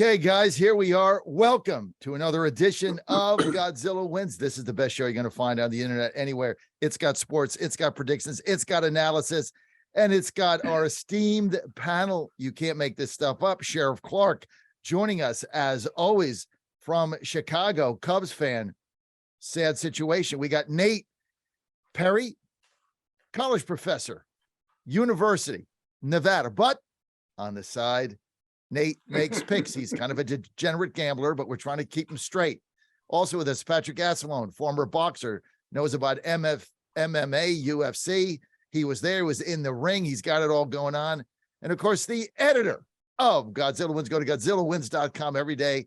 Okay, guys, here we are. Welcome to another edition of Godzilla Wins. This is the best show you're going to find on the internet anywhere. It's got sports, it's got predictions, it's got analysis, and it's got our esteemed panel. You can't make this stuff up. Sheriff Clarke joining us as always from Chicago, Cubs fan. Sad situation. We got Nate Perry, college professor, University, Nevada, but on the side, Nate makes picks. He's kind of a degenerate gambler, but we're trying to keep him straight. Also with us, Patrick Assalone, former boxer, knows about MMA, UFC. He was there, was in the ring. He's got it all going on. And of course, the editor of Godzilla Wins. Go to GodzillaWins.com every day.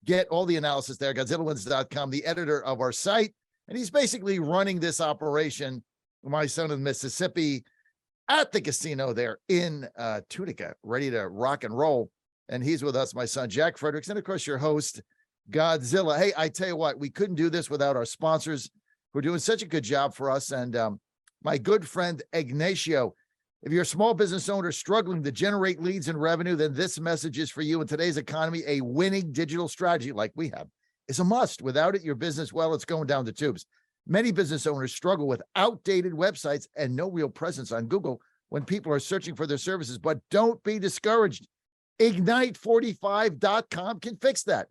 Get all the analysis there, GodzillaWins.com, the editor of our site. And he's basically running this operation, my son of Mississippi, at the casino there in Tunica, ready to rock and roll. And he's with us, my son, Jack Fredericks, and of course, your host, Godzilla. Hey, I tell you what, we couldn't do this without our sponsors who are doing such a good job for us. And my good friend, Ignacio, if you're a small business owner struggling to generate leads and revenue, then this message is for you. In today's economy, a winning digital strategy like we have is a must. Without it, your business, well, it's going down the tubes. Many business owners struggle with outdated websites and no real presence on Google when people are searching for their services, but don't be discouraged. Ignite45.com can fix that.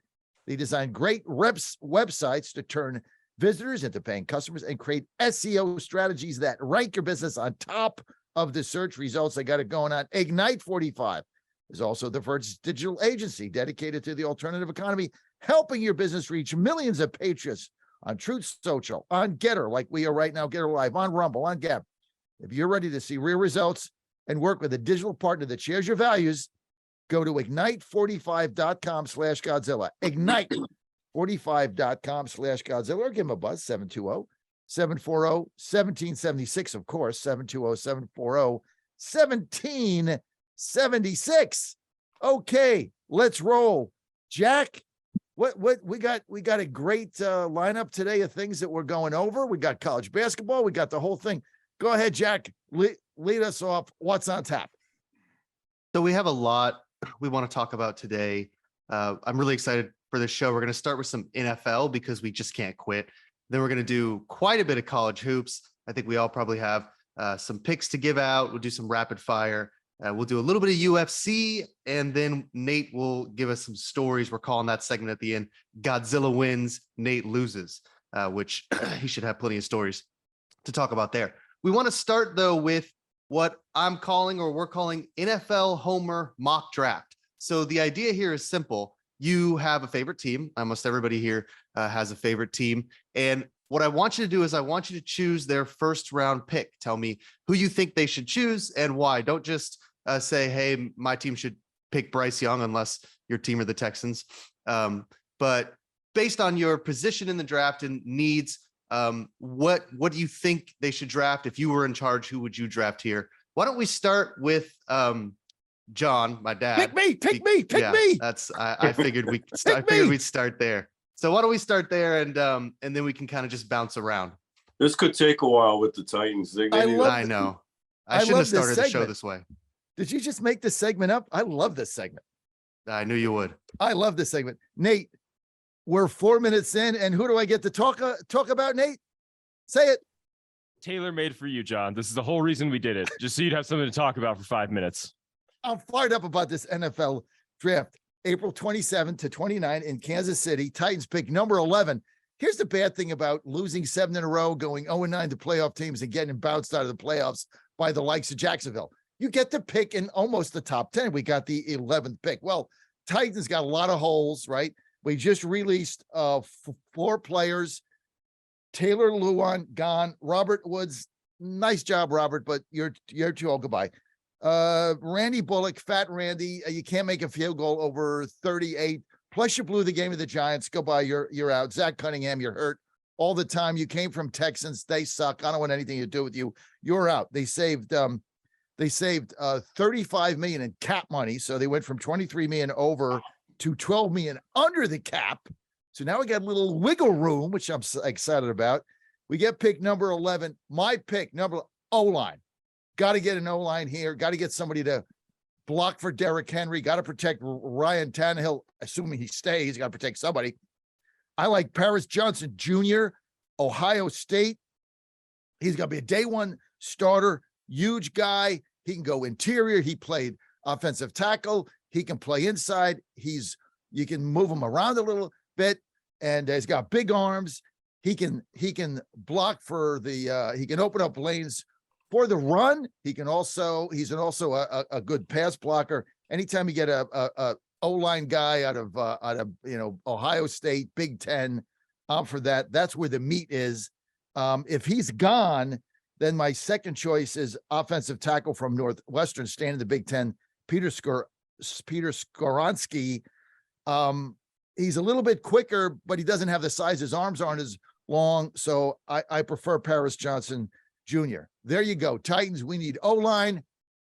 They design great websites to turn visitors into paying customers and create SEO strategies that rank your business on top of the search results. They got it going on. Ignite45 is also the first digital agency dedicated to the alternative economy, helping your business reach millions of patriots on Truth Social, on Getter, like we are right now, Getter Live, on Rumble, on Gab. If you're ready to see real results and work with a digital partner that shares your values, go to ignite45.com/Godzilla. Ignite45.com/Godzilla, or give them a buzz, 720-740-1776, of course, 720-740-1776. Okay, let's roll. Jack, what we got a great lineup today of things that we're going over. We got college basketball, we got the whole thing. Go ahead, Jack, lead us off. What's on tap? So we have a lot we want to talk about today. I'm really excited for this show. We're going to start with some NFL because we just can't quit. Then we're going to do quite a bit of college hoops. I think we all probably have some picks to give out. We'll do some rapid fire. We'll do a little bit of UFC, and then Nate will give us some stories. We're calling that segment at the end, Godzilla Wins, Nate Loses, which he should have plenty of stories to talk about there. We want to start, though, with what I'm calling, or we're calling, NFL Homer mock draft. So the idea here is simple. You have a favorite team. Almost everybody here has a favorite team. And what I want you to do is I want you to choose their first round pick. Tell me who you think they should choose and why. Don't just say, hey, my team should pick Bryce Young, unless your team are the Texans. But based on your position in the draft and needs, what do you think they should draft? If you were in charge, who would you draft here? Why don't we start with John, my dad? Pick me. That's I figured we'd start there. So why don't we start there, and then we can kind of just bounce around. This could take a while with the Titans. I know. I shouldn't have started the show this way. Did you just make this segment up? I love this segment. I knew you would. I love this segment. Nate, we're 4 minutes in, and who do I get to talk about, Nate? Say it. Tailor-made for you, John. This is the whole reason we did it, just so you'd have something to talk about for 5 minutes. I'm fired up about this NFL draft. April 27 to 29 in Kansas City. Titans pick number 11. Here's the bad thing about losing 7 in a row, going 0-9 to playoff teams and getting bounced out of the playoffs by the likes of Jacksonville. You get the pick in almost the top 10. We got the 11th pick. Well, Titans got a lot of holes, right? We just released 4 players. Taylor Lewan gone. Robert Woods, nice job, Robert, but you're too old. Goodbye. Randy Bullock, Fat Randy, you can't make a field goal over 38. Plus, you blew the game of the Giants. Goodbye. You're out. Zach Cunningham, you're hurt all the time. You came from Texans. They suck. I don't want anything to do with you. You're out. They saved $35 million in cap money, so they went from $23 million over to $12 million under the cap. So now we got a little wiggle room, which I'm so excited about. We get pick number 11. My pick, number O-line. Got to get an O-line here. Got to get somebody to block for Derrick Henry. Got to protect Ryan Tannehill, assuming he stays. Got to protect somebody. I like Paris Johnson Jr., Ohio State. He's going to be a day one starter, huge guy. He can go interior. He played offensive tackle. He can play inside. You can move him around a little bit, and he's got big arms. He can block for he can open up lanes for the run. He's also a good pass blocker. Anytime you get a O-line guy out of Ohio State, Big Ten, for that. That's where the meat is. If he's gone, then my second choice is offensive tackle from Northwestern, staying in the Big Ten, Peter Skoronski. He's a little bit quicker, but he doesn't have the size. His arms aren't as long. So I prefer Paris Johnson Jr. There you go. Titans, we need O-line.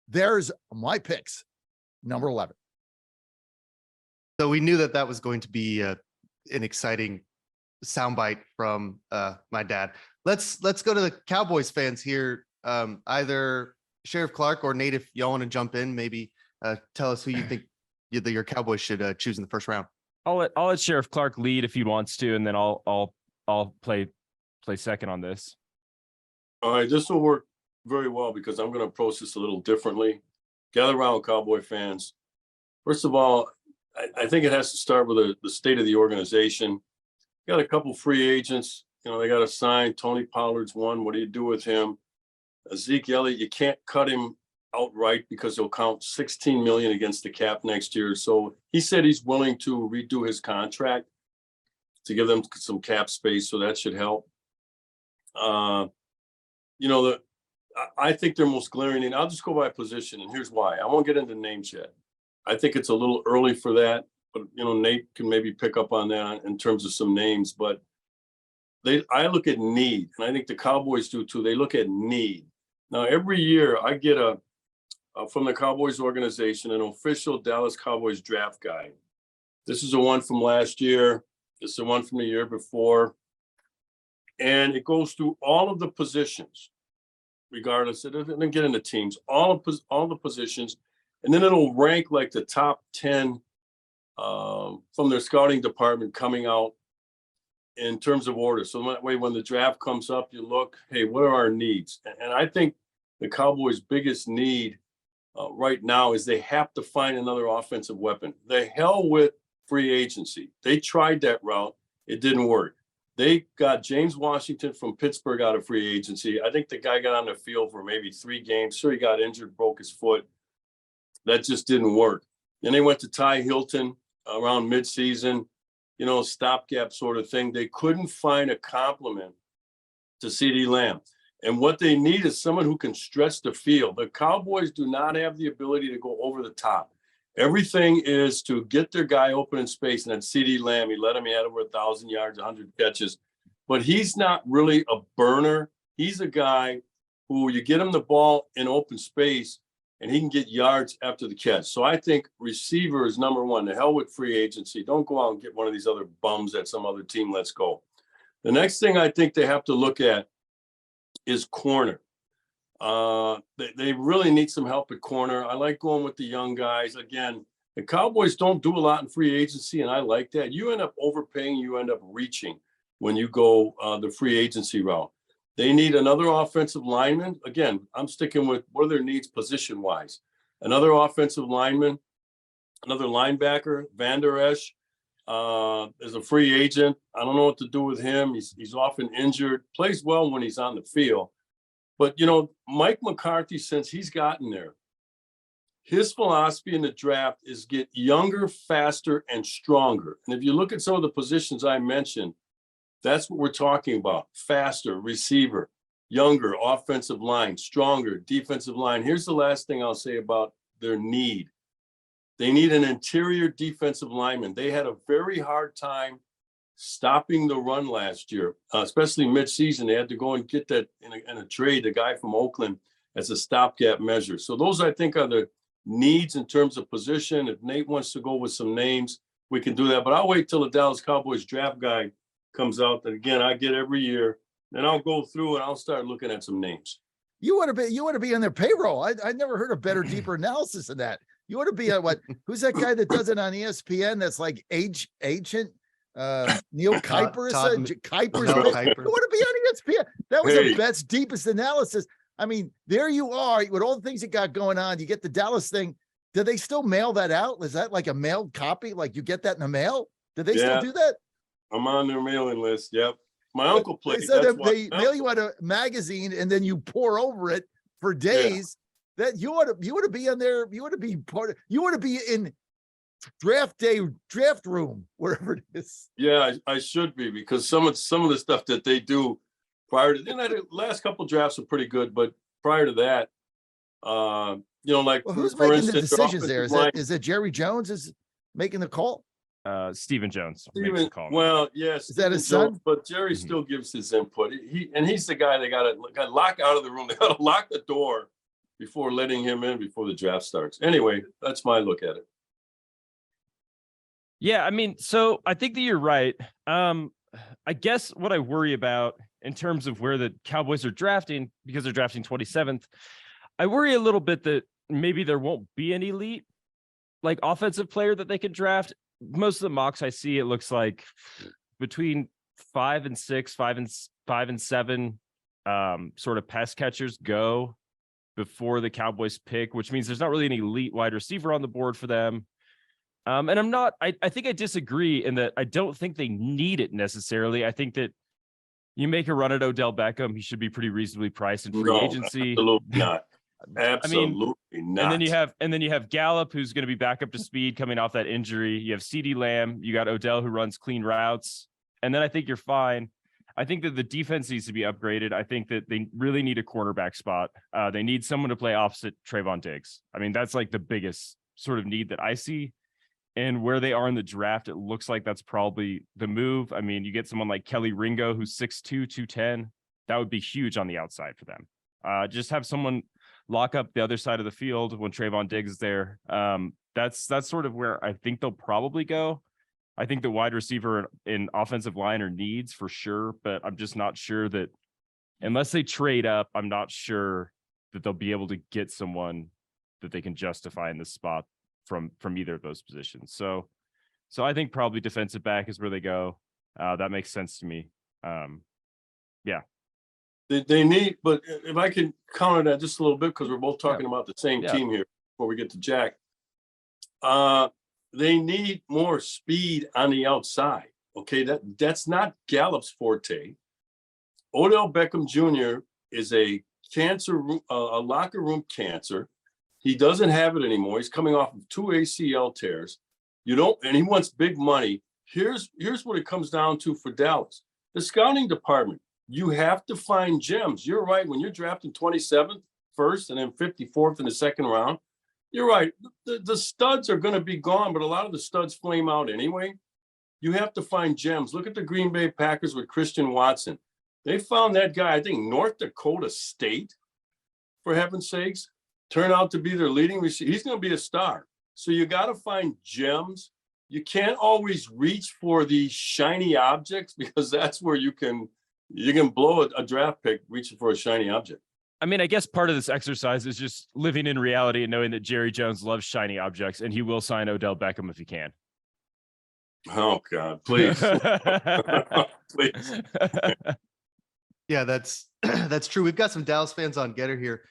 There's my picks. Number 11. So we knew that was going to be an exciting soundbite from my dad. Let's go to the Cowboys fans here. Either Sheriff Clarke or Nate, if y'all want to jump in, maybe tell us who you think your Cowboys should choose in the first round. I'll let Sheriff Clarke lead if he wants to, and then I'll play second on this. All right, this will work very well because I'm going to approach this a little differently. Gather around, Cowboy fans. First of all, I think it has to start with the state of the organization. Got a couple free agents. They got to sign. Tony Pollard's one. What do you do with him? Zeke Elliott, you can't cut him outright because he'll count $16 million against the cap next year. So he said he's willing to redo his contract to give them some cap space. So that should help. I think they're most glaring, and I'll just go by position, and here's why. I won't get into names yet. I think it's a little early for that, but Nate can maybe pick up on that in terms of some names. But I look at need, and I think the Cowboys do too. They look at need. Now, every year I get from the Cowboys organization, an official Dallas Cowboys draft guide. This is the one from last year. This is the one from the year before. And it goes through all of the positions, regardless. It doesn't get into teams, all the positions. And then it'll rank like the top 10 from their scouting department coming out in terms of order. So that way, when the draft comes up, you look, hey, what are our needs? And I think the Cowboys' biggest need right now is they have to find another offensive weapon. The hell with free agency. They tried that route. It didn't work. They got James Washington from Pittsburgh out of free agency. I think the guy got on the field for maybe 3 games. Sure, he got injured, broke his foot. That just didn't work. Then they went to Ty Hilton around midseason, stopgap sort of thing. They couldn't find a complement to CeeDee Lamb. And what they need is someone who can stretch the field. The Cowboys do not have the ability to go over the top. Everything is to get their guy open in space. And then CeeDee Lamb, he had over 1,000 yards, 100 catches. But he's not really a burner. He's a guy who you get him the ball in open space, and he can get yards after the catch. So I think receiver is number one. The hell with free agency. Don't go out and get one of these other bums that some other team lets go. The next thing I think they have to look at is corner. They really need some help at corner. I like going with the young guys. Again, the Cowboys don't do a lot in free agency, and I like that. You end up overpaying. You end up reaching when you go the free agency route. They need another offensive lineman. Again, I'm sticking with what are their needs position-wise. Another offensive lineman, another linebacker, Van Der Esch is a free agent. I don't know what to do with him. He's often injured, plays well when he's on the field. But, Mike McCarthy, since he's gotten there, his philosophy in the draft is get younger, faster, and stronger. And if you look at some of the positions I mentioned, that's what we're talking about. Faster, receiver, younger, offensive line, stronger, defensive line. Here's the last thing I'll say about their need. They need an interior defensive lineman. They had a very hard time stopping the run last year, especially midseason. They had to go and get that in a trade, the guy from Oakland, as a stopgap measure. So those, I think, are the needs in terms of position. If Nate wants to go with some names, we can do that. But I'll wait till the Dallas Cowboys draft guide comes out that, again, I get every year. Then I'll go through and I'll start looking at some names. You want to be on their payroll. I never heard a better, deeper analysis than that. You want to be on what? Who's that guy that does it on ESPN? That's like agent Neil Kuiper. Kuiper's No, bit. Kuiper. You want to be on ESPN? That was Hey. a Bet's deepest analysis. I mean, there you are with all the things that got going on. You get the Dallas thing. Do they still mail that out? Is that like a mailed copy? Like you get that in the mail? Do they still Yeah. do that? I'm on their mailing list. Yep. My uncle They played. said That's that why they mail you out a magazine and then you pour over it for days. That you want to be on there. You want to be part of. You want to be in draft room, wherever it is. Yeah, I should be, because some of the stuff that they do prior to the last couple drafts are pretty good, but prior to that, like Well, who's for making the instance, their decisions there? offensive Is it Jerry Jones is making the call? Stephen Jones. makes Stephen, the call. well, yes, Is that his son? But Jerry Mhm. still gives his input. He's the guy they got to lock out of the room. They got to lock the door before letting him in before the draft starts. Anyway, that's my look at it. Yeah, I mean, so I think that you're right. I guess what I worry about in terms of where the Cowboys are drafting, because they're drafting 27th, I worry a little bit that maybe there won't be an elite like offensive player that they could draft. Most of the mocks I see, it looks like between 5 and 6, 5 and 7 sort of pass catchers go before the Cowboys pick, which means there's not really an elite wide receiver on the board for them. And I think I disagree in that I don't think they need it necessarily. I think that you make a run at Odell Beckham, he should be pretty reasonably priced in free agency. Absolutely not. I mean, Absolutely not. and then you have Gallup, who's going to be back up to speed coming off that injury. You have CeeDee Lamb, you got Odell, who runs clean routes. And then I think you're fine. I think that the defense needs to be upgraded. I think that they really need a cornerback spot. They need someone to play opposite Trayvon Diggs. I mean, that's like the biggest sort of need that I see. And where they are in the draft, it looks like that's probably the move. I mean, you get someone like Kelly Ringo, who's 6'2", 210. That would be huge on the outside for them. Just have someone lock up the other side of the field when Trayvon Diggs is there. That's sort of where I think they'll probably go. I think the wide receiver in offensive line are needs for sure, but I'm just not sure that unless they trade up, I'm not sure that they'll be able to get someone that they can justify in this spot from either of those positions. So I think probably defensive back is where they go. That makes sense to me. Yeah. They need, but if I can counter that just a little bit, because we're both talking about the same Yeah. team here before we get to Jack. They need more speed on the outside. Okay, that's not Gallup's forte. Odell Beckham Jr. is a locker room cancer. He doesn't have it anymore. He's coming off of 2 ACL tears. And he wants big money. Here's what it comes down to for Dallas. The scouting department. You have to find gems. You're right. When you're drafting 27th first and then 54th in the second round, you're right. The studs are going to be gone, but a lot of the studs flame out anyway. You have to find gems. Look at the Green Bay Packers with Christian Watson. They found that guy, I think, North Dakota State, for heaven's sakes, turned out to be their leading receiver. He's going to be a star. So you got to find gems. You can't always reach for the shiny objects, because that's where you can blow a draft pick reaching for a shiny object. I mean, I guess part of this exercise is just living in reality and knowing that Jerry Jones loves shiny objects, and he will sign Odell Beckham if he can. Oh, God, please. Please. Yeah, that's true. We've got some Dallas fans on Getter here.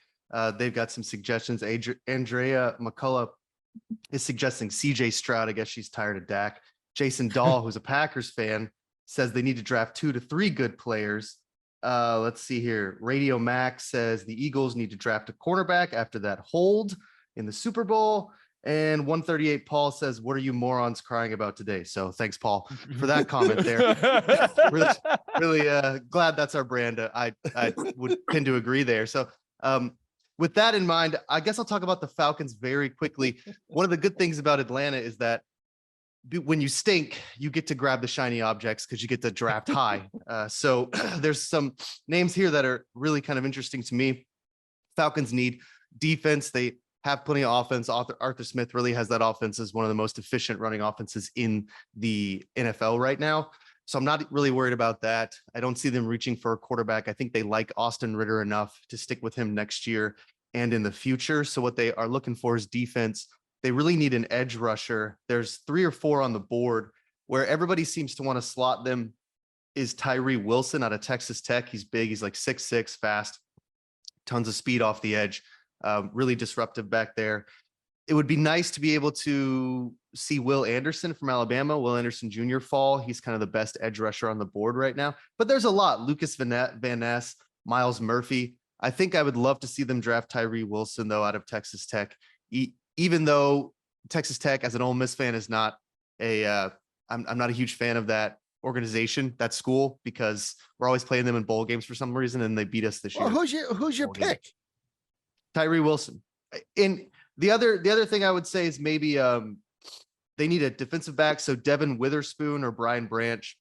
They've got some suggestions. Andrea McCullough is suggesting CJ Stroud. I guess she's tired of Dak. Jason Dahl, who's a Packers fan, says they need to draft 2 to 3 good players. Let's see here. Radio Max says the Eagles need to draft a cornerback after that hold in the Super Bowl. And 138 Paul says, "What are you morons crying about today?" So thanks, Paul, for that comment there. really glad that's our brand. I would tend to agree there. So with that in mind, I guess I'll talk about the Falcons very quickly. One of the good things about Atlanta is that when you stink, you get to grab the shiny objects because you get to draft high. So there's some names here that are really kind of interesting to me. Falcons need defense. They have plenty of offense. Arthur Smith really has that offense as one of the most efficient running offenses in the NFL right now. So I'm not really worried about that. I don't see them reaching for a quarterback. I think they like Austin Ritter enough to stick with him next year and in the future. So what they are looking for is defense. They really need an edge rusher. There's 3 or 4 on the board. Where everybody seems to want to slot them is Tyree Wilson out of Texas Tech. He's big. He's like 6'6", fast, tons of speed off the edge, really disruptive back there. It would be nice to be able to see Will Anderson from Alabama, Will Anderson Jr. fall. He's kind of the best edge rusher on the board right now. But there's a lot. Lucas Van Ness, Miles Murphy. I think I would love to see them draft Tyree Wilson, though, out of Texas Tech. Even though Texas Tech, as an Ole Miss fan, is not I'm not a huge fan of that organization, that school, because we're always playing them in bowl games for some reason, and they beat us this year. Well, who's your pick? Tyree Wilson. And the other thing I would say is maybe they need a defensive back. So Devin Witherspoon or Brian Branch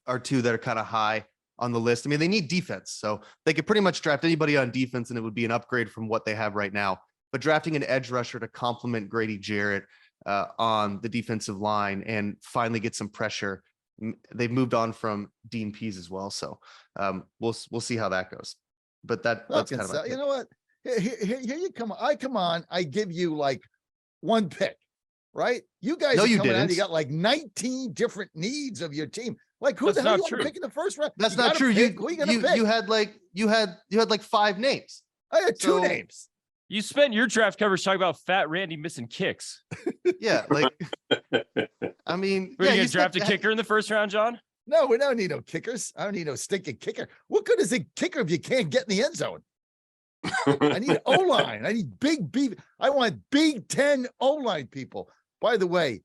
are 2 that are kind of high on the list. I mean, they need defense, so they could pretty much draft anybody on defense, and it would be an upgrade from what they have right now. But drafting an edge rusher to complement Grady Jarrett on the defensive line and finally get some pressure. They've moved on from Dean Pease as well, so we'll see how that goes. But that's kind of you know what? Here you come. I come on. I give you like one pick, right? You guys, no, are you coming didn't. out, you got like 19 different needs of your team. Like who That's the hell not you want true. to pick in the first round? That's You not gotta true. pick. Who you gonna pick? You had like 5 names. I had 2 so- names. You spent your draft coverage talking about Fat Randy missing kicks. Yeah, like I mean, Were yeah, you you gonna draft a spent- kicker in the first round, John? No, we don't need no kickers. I don't need no stinking kicker. What good is a kicker if you can't get in the end zone? I need O-line. I need big beef. I want Big 10 O-line people. By the way,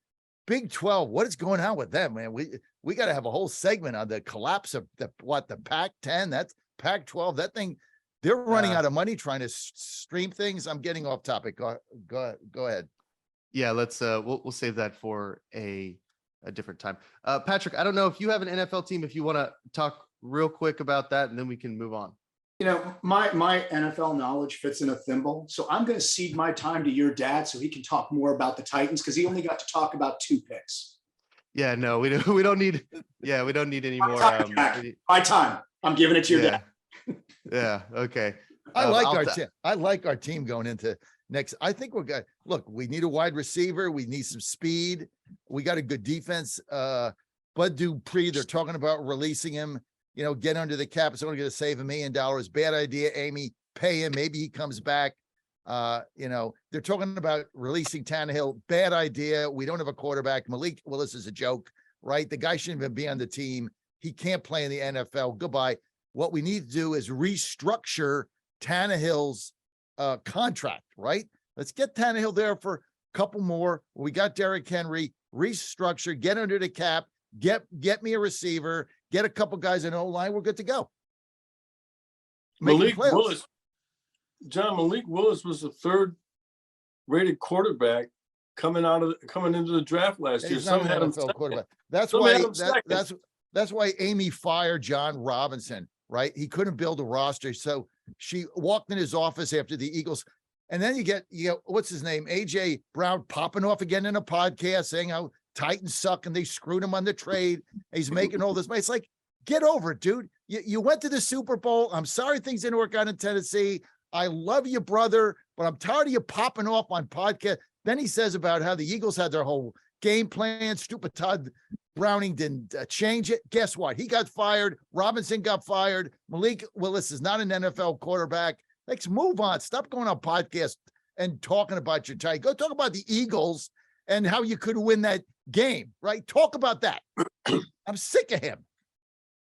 Big 12, what is going on with them, man? We got to have a whole segment on the collapse of the Pac-10. That's Pac-12. That thing, they're running out of money trying to stream things. I'm getting off topic. Go ahead. Yeah, let's we'll save that for a different time. Patrick, I don't know if you have an NFL team, if you want to talk real quick about that, and then we can move on. You know, my NFL knowledge fits in a thimble, so I'm going to cede my time to your dad so he can talk more about the Titans, because he only got to talk about 2 picks. Yeah, no, we don't need any more. My time. I'm giving it to your dad. Yeah. Okay. I like our team. I like our team going into next. I think we're good. Look, we need a wide receiver. We need some speed. We got a good defense. Bud Dupree, they're talking about releasing him. You know, get under the cap. It's only going to save $1 million. Bad idea, Amy. Pay him. Maybe he comes back. You know, they're talking about releasing Tannehill. Bad idea. We don't have a quarterback. Malik Willis is a joke, right? The guy shouldn't even be on the team. He can't play in the NFL. Goodbye. What we need to do is restructure Tannehill's contract, right? Let's get Tannehill there for a couple more. We got Derrick Henry. Restructure. Get under the cap. Get me a receiver. Get a couple guys in O-line. We're good to go. Malik Willis, John, Malik Willis was the 3rd rated quarterback coming into the draft last year. He's not Some an had him NFL second. quarterback. That's Some why had him second. that's why Amy fired John Robinson, right? He couldn't build a roster. So she walked in his office after the Eagles. And then you get what's his name? AJ Brown popping off again in a podcast saying how Titans suck and they screwed him on the trade. He's making all this money. It's like, get over it, dude. You went to the Super Bowl. I'm sorry things didn't work out in Tennessee. I love you, brother, but I'm tired of you popping off on podcast. Then he says about how the Eagles had their whole game plan. Stupid Todd Browning didn't change it. Guess what? He got fired. Robinson got fired. Malik Willis is not an NFL quarterback. Let's move on. Stop going on podcast and talking about your tie. Go talk about the Eagles and how you could win that game, right? Talk about that. I'm sick of him.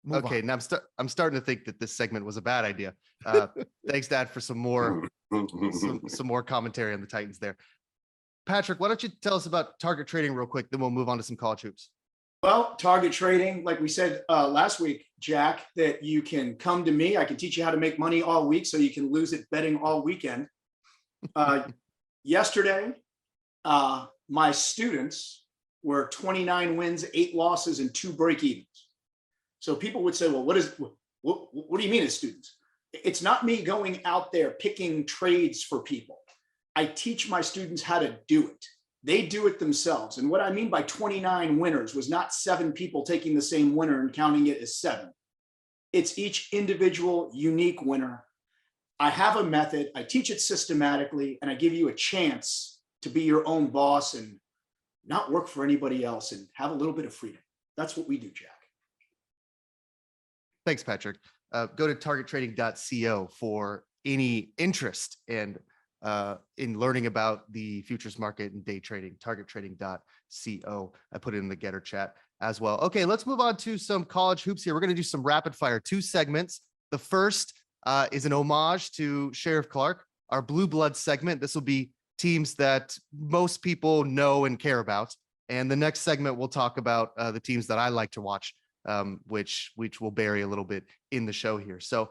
Move Okay, on. now I'm starting to think that this segment was a bad idea. Thanks, Dad, for some more commentary on the Titans there. Patrick, why don't you tell us about target trading real quick, then we'll move on to some college hoops. Well, target trading, like we said last week, Jack, that you can come to me. I can teach you how to make money all week so you can lose it betting all weekend. Yesterday, my students were 29 wins, 8 losses, and 2 break-evens. So people would say, well, what do you mean as students? It's not me going out there picking trades for people. I teach my students how to do it. They do it themselves. And what I mean by 29 winners was not 7 people taking the same winner and counting it as 7. It's each individual unique winner. I have a method. I teach it systematically, and I give you a chance to be your own boss and not work for anybody else and have a little bit of freedom. That's what we do, Jack. Thanks, Patrick. Go to targettrading.co for any interest in learning about the futures market and day trading. Targettrading.co. I put it in the Getter chat as well. Okay, let's move on to some college hoops here. We're going to do some rapid fire, 2 segments. The first is an homage to Sheriff Clarke, our Blue Blood segment. This will be teams that most people know and care about. And the next segment, we'll talk about the teams that I like to watch, which we'll bury a little bit in the show here. So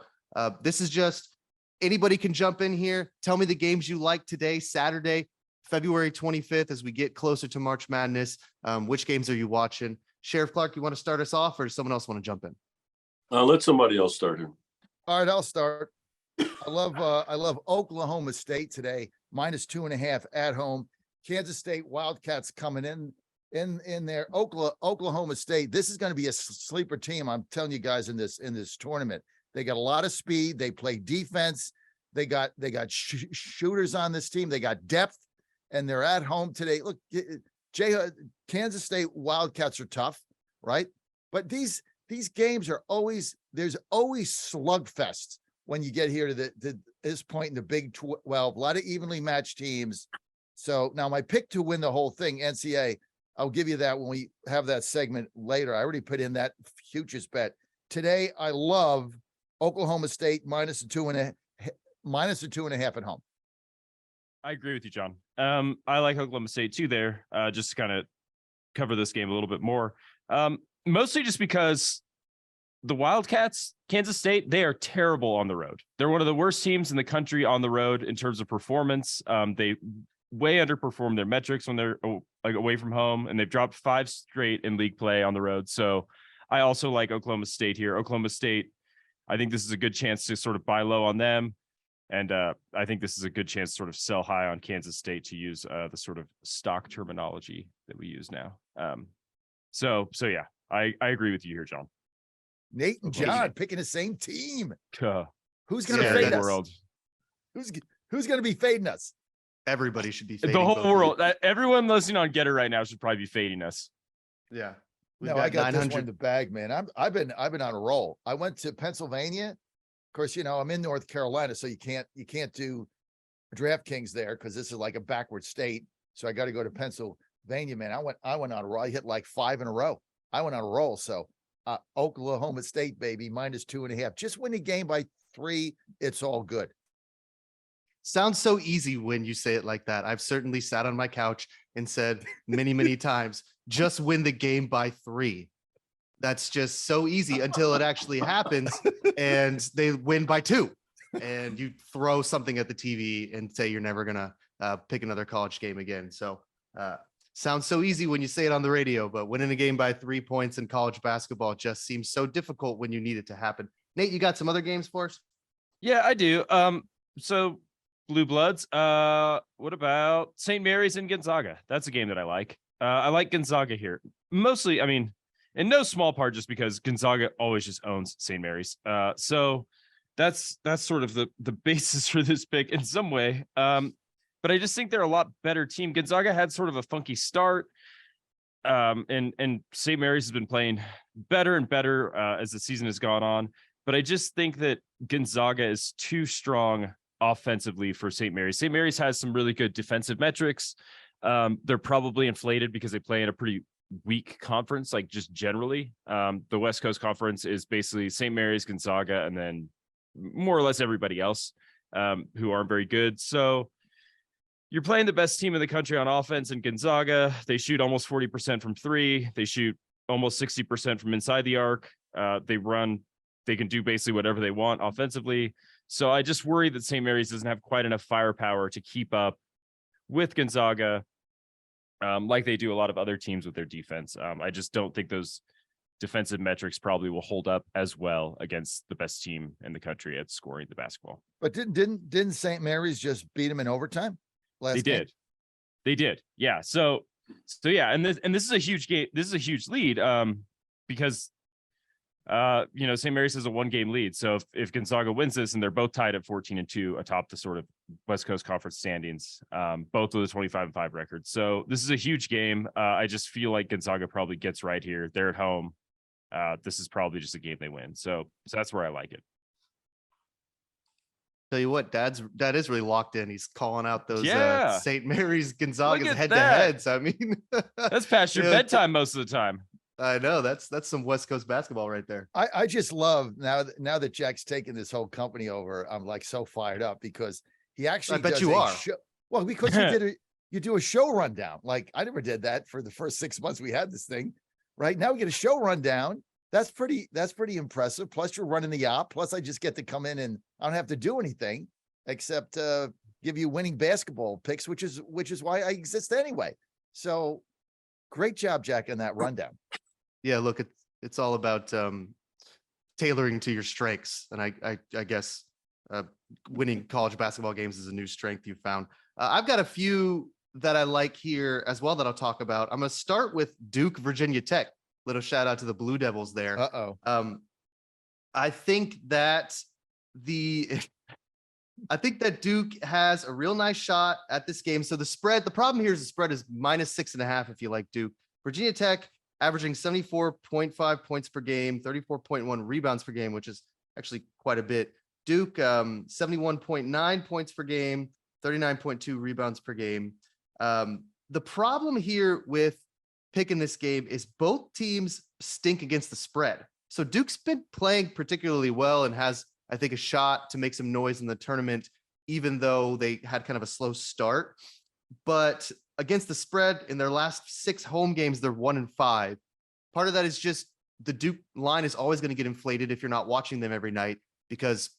this is just, anybody can jump in here. Tell me the games you like today, Saturday, February 25th, as we get closer to March Madness. Which games are you watching? Sheriff Clarke, you want to start us off, or does someone else want to jump in? Let somebody else start here. All right, I'll start. I love Oklahoma State today, -2.5 at home. Kansas State Wildcats coming in there. Oklahoma State. This is going to be a sleeper team. I'm telling you guys in this tournament. They got a lot of speed. They play defense. They got shooters on this team. They got depth, and they're at home today. Look, Kansas State Wildcats are tough, right? But these games are there's always slugfests when you get here to this point in the Big 12. A lot of evenly matched teams. So now my pick to win the whole thing, NCAA. I'll give you that when we have that segment later. I already put in that futures bet. Today, I love Oklahoma State -2.5 at home. I agree with you, John. I like Oklahoma State too there, just to kind of cover this game a little bit more. Mostly just because the Wildcats, Kansas State, they are terrible on the road. They're one of the worst teams in the country on the road in terms of performance. They way underperform their metrics when they're away from home, and they've dropped 5 straight in league play on the road. So I also like Oklahoma State here. Oklahoma State, I think this is a good chance to sort of buy low on them. And I think this is a good chance to sort of sell high on Kansas State, to use the sort of stock terminology that we use now. So yeah, I agree with you here, John. Nate and John picking the same team. Who's going to Yeah, fade us? world. Who's going to be fading us? Everybody should be fading The whole both of you. world. Everyone listening on Getter right now should probably be fading us. Yeah. No, I got this one in the bag, man. I've been on a roll. I went to Pennsylvania. Of course, I'm in North Carolina, so you can't do DraftKings there because this is like a backward state. So I got to go to Pennsylvania, man. I went on a roll. I hit like 5 in a row. I went on a roll. So Oklahoma State, baby, -2.5. Just win the game by 3. It's all good. Sounds so easy when you say it like that. I've certainly sat on my couch and said many, many times, just win the game by 3. That's just so easy until it actually happens and they win by 2. And you throw something at the TV and say you're never going to pick another college game again. So sounds so easy when you say it on the radio, but winning a game by 3 points in college basketball just seems so difficult when you need it to happen. Nate, you got some other games for us? Yeah, I do. So Blue Bloods. What about St. Mary's and Gonzaga? That's a game that I like. I like Gonzaga here. Mostly, I mean, in no small part just because Gonzaga always just owns St. Mary's. So that's sort of the basis for this pick in some way. But I just think they're a lot better team. Gonzaga had sort of a funky start. And St. Mary's has been playing better and better as the season has gone on. But I just think that Gonzaga is too strong offensively for St. Mary's. St. Mary's has some really good defensive metrics. They're probably inflated because they play in a pretty weak conference, like just generally. The West Coast Conference is basically St. Mary's, Gonzaga, and then more or less everybody else who aren't very good. So you're playing the best team in the country on offense in Gonzaga. They shoot almost 40% from 3. They shoot almost 60% from inside the arc. They can do basically whatever they want offensively. So I just worry that St. Mary's doesn't have quite enough firepower to keep up with Gonzaga like they do a lot of other teams with their defense. I just don't think those defensive metrics probably will hold up as well against the best team in the country at scoring the basketball. But didn't St. Mary's just beat them in overtime? They did. Yeah. So yeah. And this is a huge game. This is a huge lead because St. Mary's has a 1-game lead. So if Gonzaga wins this and they're both tied at 14-2 atop the sort of West Coast Conference standings, both with a 25-5 record. So this is a huge game. I just feel like Gonzaga probably gets right here. They're at home. This is probably just a game they win. So that's where I like it. Tell you what, dad is really locked in. He's calling out those St. Mary's Gonzaga's Look at head-to-heads. I mean, that's past your bedtime most of the time. I know that's some West Coast basketball right there. I just love now that Jack's taken this whole company over. I'm like so fired up because he actually. I bet does you a are. Well, because you do a show rundown. Like I never did that for the first 6 months we had this thing. Right now we get a show rundown. That's pretty impressive. Plus you're running the op. Plus I just get to come in and I don't have to do anything except give you winning basketball picks, which is why I exist anyway. So great job, Jack, on that rundown. Yeah, look, it's all about tailoring to your strengths, and I guess winning college basketball games is a new strength you've found. I've got a few that I like here as well that I'll talk about. I'm going to start with Duke, Virginia Tech. Little shout out to the Blue Devils there. I think that Duke has a real nice shot at this game. So the problem here is the spread is -6.5 if you like Duke. Virginia Tech averaging 74.5 points per game, 34.1 rebounds per game, which is actually quite a bit. Duke, 71.9 points per game, 39.2 rebounds per game. The problem here with picking this game is both teams stink against the spread. So Duke's been playing particularly well and has, I think, a shot to make some noise in the tournament, even though they had kind of a slow start. But against the spread in their last 6 home games, they're 1-5. Part of that is just the Duke line is always going to get inflated if you're not watching them every night, because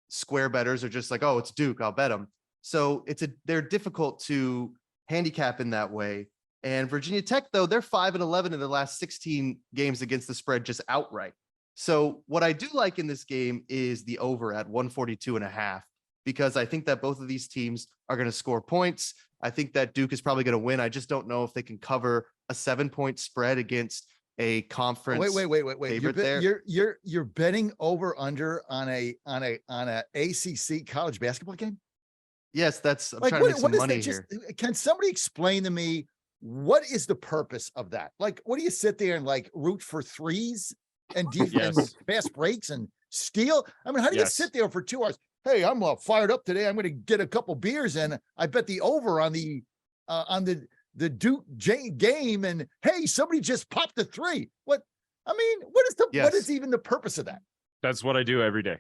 square bettors are just like, oh, it's Duke, I'll bet them. So they're difficult to handicap in that way. And Virginia Tech, though, they're 5-11 in their last 16 games against the spread, just outright. So what I do like in this game is the over at 142.5, because I think that both of these teams are going to score points. I think that Duke is probably going to win. I just don't know if they can cover a 7-point spread against a conference. Wait. You're betting over under on a ACC college basketball game? Yes, I'm trying to make some money here. Can somebody explain to me what is the purpose of that? Like, what do you sit there and like root for threes and defense, fast breaks and steal? I mean, how do you sit there for 2 hours? Hey, I'm fired up today. I'm going to get a couple beers in. I bet the over on the Duke game. And hey, somebody just popped a 3. What? I mean, what is even the purpose of that? That's what I do every day.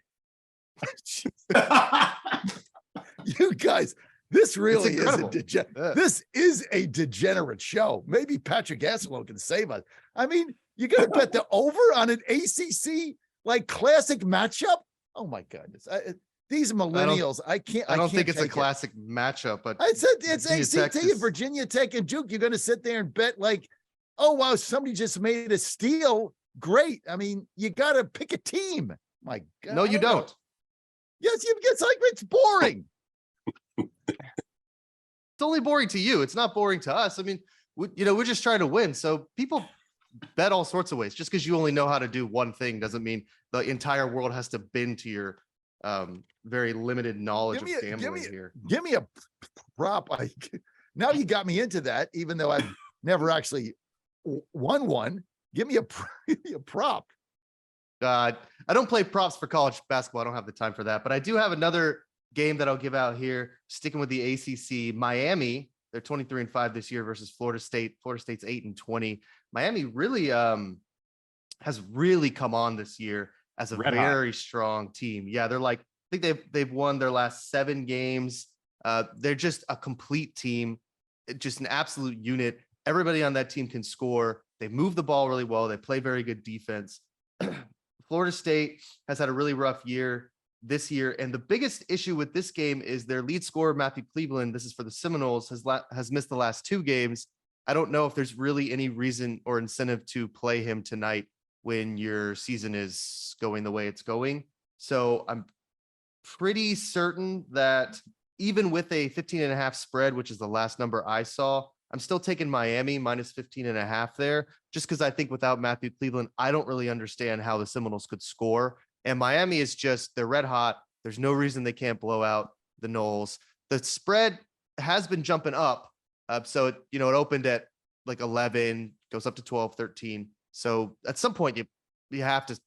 You guys, this really this is a degenerate show. Maybe Patrick Assalone can save us. I mean, you're going to bet the over on an ACC like classic matchup? Oh my goodness. These millennials, I don't think it's a classic matchup, but I said it's ACT and Virginia Tech and Duke. You're going to sit there and bet like, oh, wow, somebody just made a steal. Great. I mean, you got to pick a team. My God. No, you don't. Yes, it's like it's boring. It's only boring to you. It's not boring to us. I mean, we're just trying to win. So people bet all sorts of ways. Just because you only know how to do one thing doesn't mean the entire world has to bend to your very limited knowledge of gambling here. Give me a prop. Now you got me into that, even though I've never actually won one. Give me a prop. I don't play props for college basketball. I don't have the time for that, but I do have another game that I'll give out here. Sticking with the ACC, Miami, they're 23-5 this year versus Florida State. Florida State's 8-20. Miami really has really come on this year as a very strong team. Yeah, they're like, I think they've won their last 7 games. They're just a complete team, just an absolute unit. Everybody on that team can score. They move the ball really well. They play very good defense. Florida State has had a really rough year this year, and the biggest issue with this game is their lead scorer, Matthew Cleveland, this is for the Seminoles, has missed the last 2 games. I don't know if there's really any reason or incentive to play him tonight when your season is going the way it's going. So I'm pretty certain that even with a 15.5 spread, which is the last number I saw, I'm still taking Miami minus 15.5 there, just because I think without Matthew Cleveland, I don't really understand how the Seminoles could score. And Miami is just, they're red hot. There's no reason they can't blow out the Noles. The spread has been jumping up. So it opened at like 11, goes up to 12, 13. So at some point you have to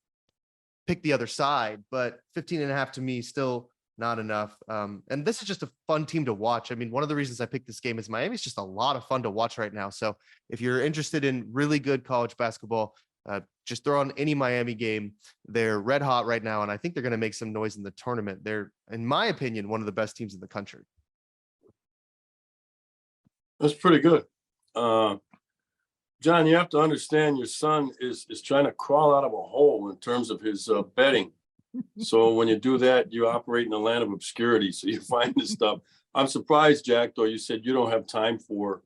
pick the other side, but 15.5 to me still not enough. And this is just a fun team to watch. I mean, one of the reasons I picked this game is Miami's just a lot of fun to watch right now. So if you're interested in really good college basketball, just throw on any Miami game. They're red hot right now, and I think they're going to make some noise in the tournament. They're, in my opinion, one of the best teams in the country. That's pretty good. John, you have to understand your son is trying to crawl out of a hole in terms of his betting. So when you do that, you operate in a land of obscurity. So you find this stuff. I'm surprised, Jack, though, you said you don't have time for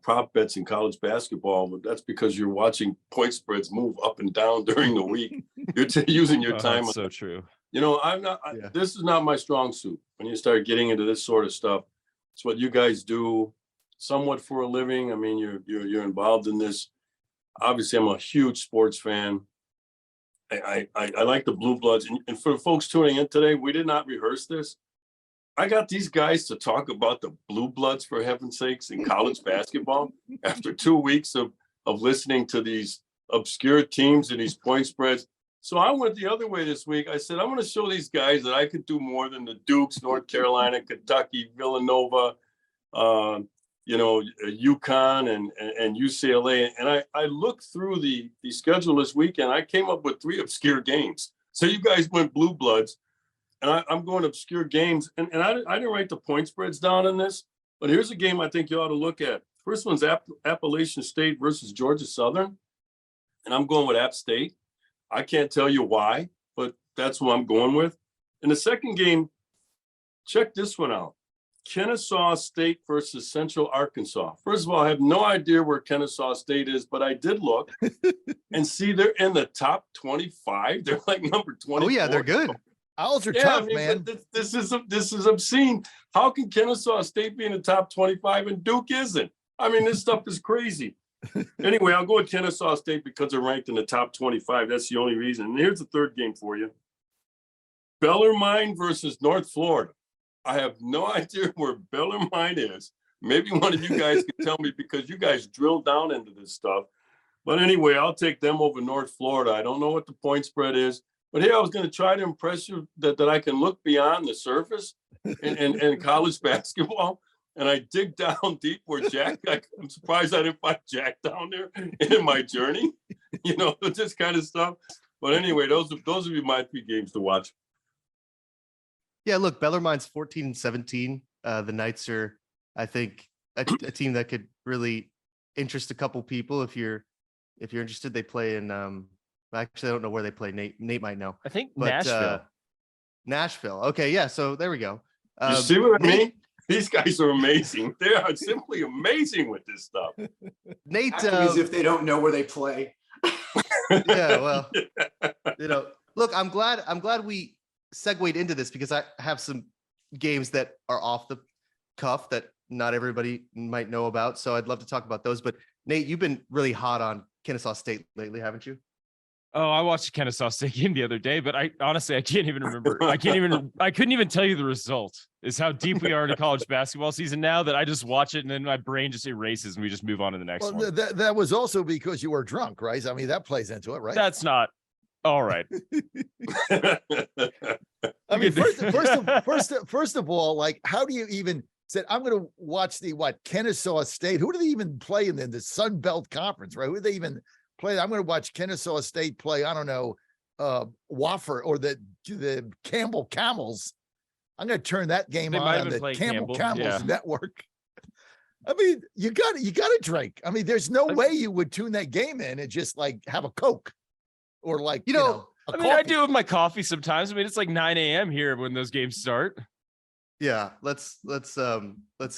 prop bets in college basketball, but that's because you're watching point spreads move up and down during the week. You're using your time. That's so true. I'm not, this is not my strong suit. When you start getting into this sort of stuff, it's what you guys do somewhat for a living. I mean, you're involved in this. Obviously, I'm a huge sports fan. I like the Blue Bloods. And for the folks tuning in today, we did not rehearse this. I got these guys to talk about the Blue Bloods, for heaven's sakes, in college basketball after 2 weeks of listening to these obscure teams and these point spreads. So I went the other way this week. I said, I'm going to show these guys that I could do more than the Dukes, North Carolina, Kentucky, Villanova, UConn and UCLA. And I looked through the schedule this weekend. I came up with 3 obscure games. So you guys went Blue Bloods, and I'm going obscure games. And I didn't write the point spreads down in this, but here's a game I think you ought to look at. First one's Appalachian State versus Georgia Southern. And I'm going with App State. I can't tell you why, but that's who I'm going with. In the second game, check this one out. Kennesaw State versus Central Arkansas. First of all, I have no idea where Kennesaw State is, but I did look and see they're in the top 25. They're like number 20. Oh yeah, they're good. Owls are tough, man. This is obscene. How can Kennesaw State be in the top 25 and Duke isn't? I mean, this stuff is crazy. Anyway, I'll go with Kennesaw State because they're ranked in the top 25. That's the only reason. And here's the third game for you. Bellarmine versus North Florida. I have no idea where Bellarmine is. Maybe one of you guys can tell me because you guys drill down into this stuff. But anyway, I'll take them over North Florida. I don't know what the point spread is. But here I was going to try to impress you that I can look beyond the surface in college basketball. And I dig down deep where Jack, I'm surprised I didn't find Jack down there in my journey, this kind of stuff. But anyway, those would be my 3 games to watch. Yeah, look, Bellarmine's 14-17. The Knights are, I think, a team that could really interest a couple people. If you're interested, they play in actually I don't know where they play. Nate might know. I think But, Nashville. Nashville. Okay, yeah. So there we go. You see what I mean? These guys are amazing. They are simply amazing with this stuff. Nate, As if they don't know where they play. Yeah, well, look, I'm glad we segued into this because I have some games that are off the cuff that not everybody might know about. So I'd love to talk about those. But Nate, you've been really hot on Kennesaw State lately, haven't you? Oh, I watched the Kennesaw State game the other day, but I can't even remember. I couldn't even tell you the result. Is how deep we are in a college basketball season now that I just watch it and then my brain just erases and we just move on to the next one. That was also because you were drunk, right? I mean, that plays into it, right? That's not all right. I mean, first of all, like, how do you even say, I'm going to watch Kennesaw State? Who do they even play in the Sun Belt Conference, right? Who do they even play? I'm going to watch Kennesaw State play, I don't know, Wofford or the Campbell Camels. I'm going to turn that game on the Campbell Camels network. I mean, you got to drink. I mean, there's no way you would tune that game in and just like have a Coke or like, I mean, I do it with my coffee sometimes. I mean, it's like 9 a.m. here when those games start. Yeah, let's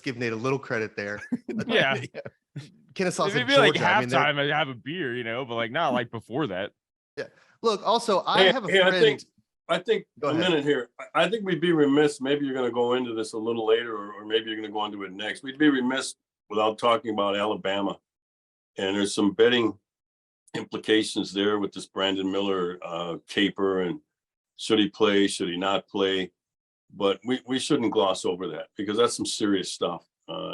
give Nate a little credit there. Yeah. Kennesaw State, maybe like halftime I have a beer, but like not like before that. Yeah. Look, also I have a friend. I think a minute here. I think we'd be remiss. Maybe you're going to go into this a little later, or maybe you're going to go into it next. We'd be remiss without talking about Alabama. And there's some betting implications there with this Brandon Miller caper, and should he play, should he not play? But we shouldn't gloss over that, because that's some serious stuff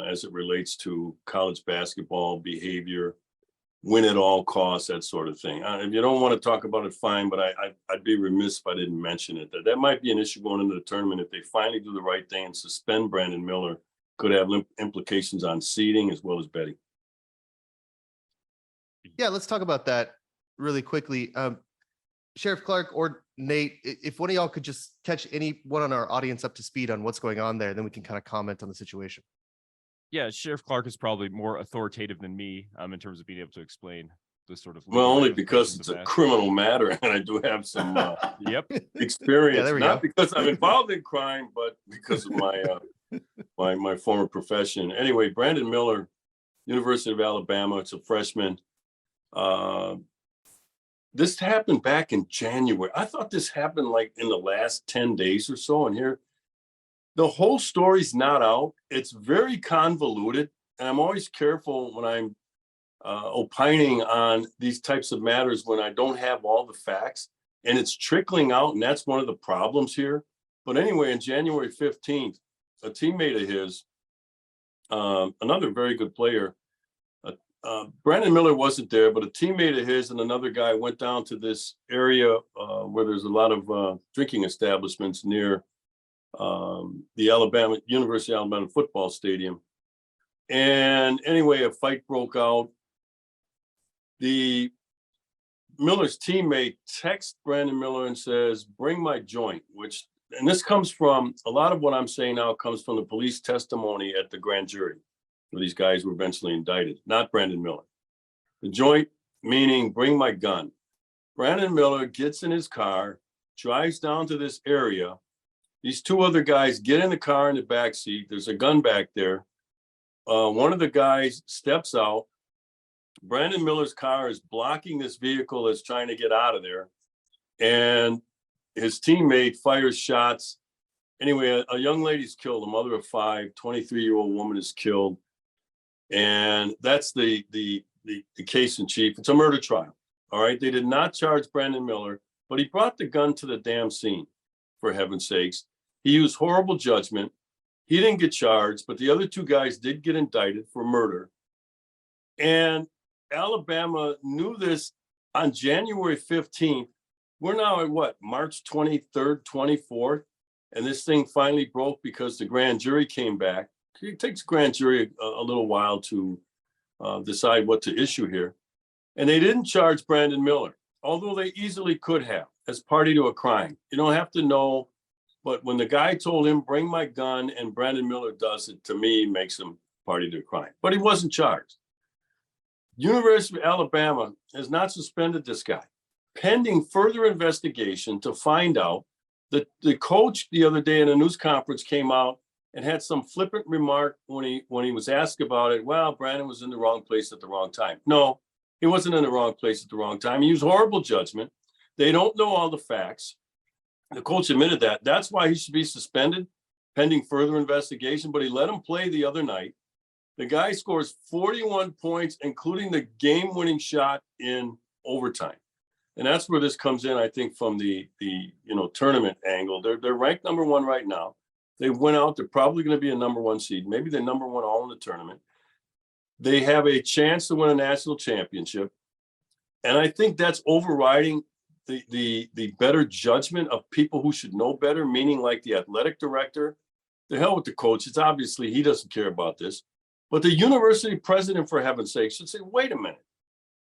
as it relates to college basketball behavior, win at all costs, that sort of thing. If you don't want to talk about it, fine, but I'd be remiss if I didn't mention it. That might be an issue going into the tournament. If they finally do the right thing and suspend Brandon Miller, could have implications on seeding as well as betting. Yeah, let's talk about that really quickly. Sheriff Clarke or Nate, if one of y'all could just catch anyone on our audience up to speed on what's going on there, then we can kind of comment on the situation. Yeah, Sheriff Clarke is probably more authoritative than me in terms of being able to explain this sort of. Well, legal only because ramifications it's of a that. criminal matter, and I do have some Yep. experience. Yeah, there we Not go. because I'm involved in crime, but because of my my former profession. Anyway, Brandon Miller, University of Alabama. It's a freshman. This happened back in January. I thought this happened like in the last 10 days or so. And here, the whole story's not out. It's very convoluted. And I'm always careful when I'm opining on these types of matters when I don't have all the facts. And it's trickling out. And that's one of the problems here. But anyway, on January 15th, a teammate of his, another very good player, Brandon Miller wasn't there, but a teammate of his and another guy went down to this area where there's a lot of drinking establishments near the University of Alabama football stadium. And anyway, a fight broke out. The Miller's teammate texts Brandon Miller and says, "Bring my joint," and this comes from, a lot of what I'm saying now comes from the police testimony at the grand jury, where these guys were eventually indicted, not Brandon Miller. The joint meaning bring my gun. Brandon Miller gets in his car, drives down to this area. These two other guys get in the car in the back seat. There's a gun back there. One of the guys steps out. Brandon Miller's car is blocking this vehicle that's trying to get out of there. And his teammate fires shots. Anyway, a young lady's killed, a mother of 5, 23-year-old woman is killed. And that's the case in chief. It's a murder trial. All right. They did not charge Brandon Miller, but he brought the gun to the damn scene, for heaven's sakes. He used horrible judgment. He didn't get charged, but the other two guys did get indicted for murder. And Alabama knew this on January 15th. We're now at what, March 23rd, 24th? And this thing finally broke because the grand jury came back. It takes grand jury a little while to decide what to issue here. And they didn't charge Brandon Miller, although they easily could have, as party to a crime. You don't have to know, but when the guy told him, "Bring my gun," and Brandon Miller does it, to me, makes him party to a crime. But he wasn't charged. University of Alabama has not suspended this guy, pending further investigation to find out that the coach the other day in a news conference came out and had some flippant remark when he was asked about it. Well, Brandon was in the wrong place at the wrong time. No, he wasn't in the wrong place at the wrong time. He used horrible judgment. They don't know all the facts. The coach admitted that. That's why he should be suspended pending further investigation, but he let him play the other night. The guy scores 41 points, including the game-winning shot in overtime. And that's where this comes in, I think, from the tournament angle. They're ranked number 1 right now. They went out. They're probably going to be a number 1 seed. Maybe they're number 1 all in the tournament. They have a chance to win a national championship. And I think that's overriding the better judgment of people who should know better, meaning like the athletic director. The hell with the coach. It's obviously he doesn't care about this. But the university president, for heaven's sake, should say, wait a minute.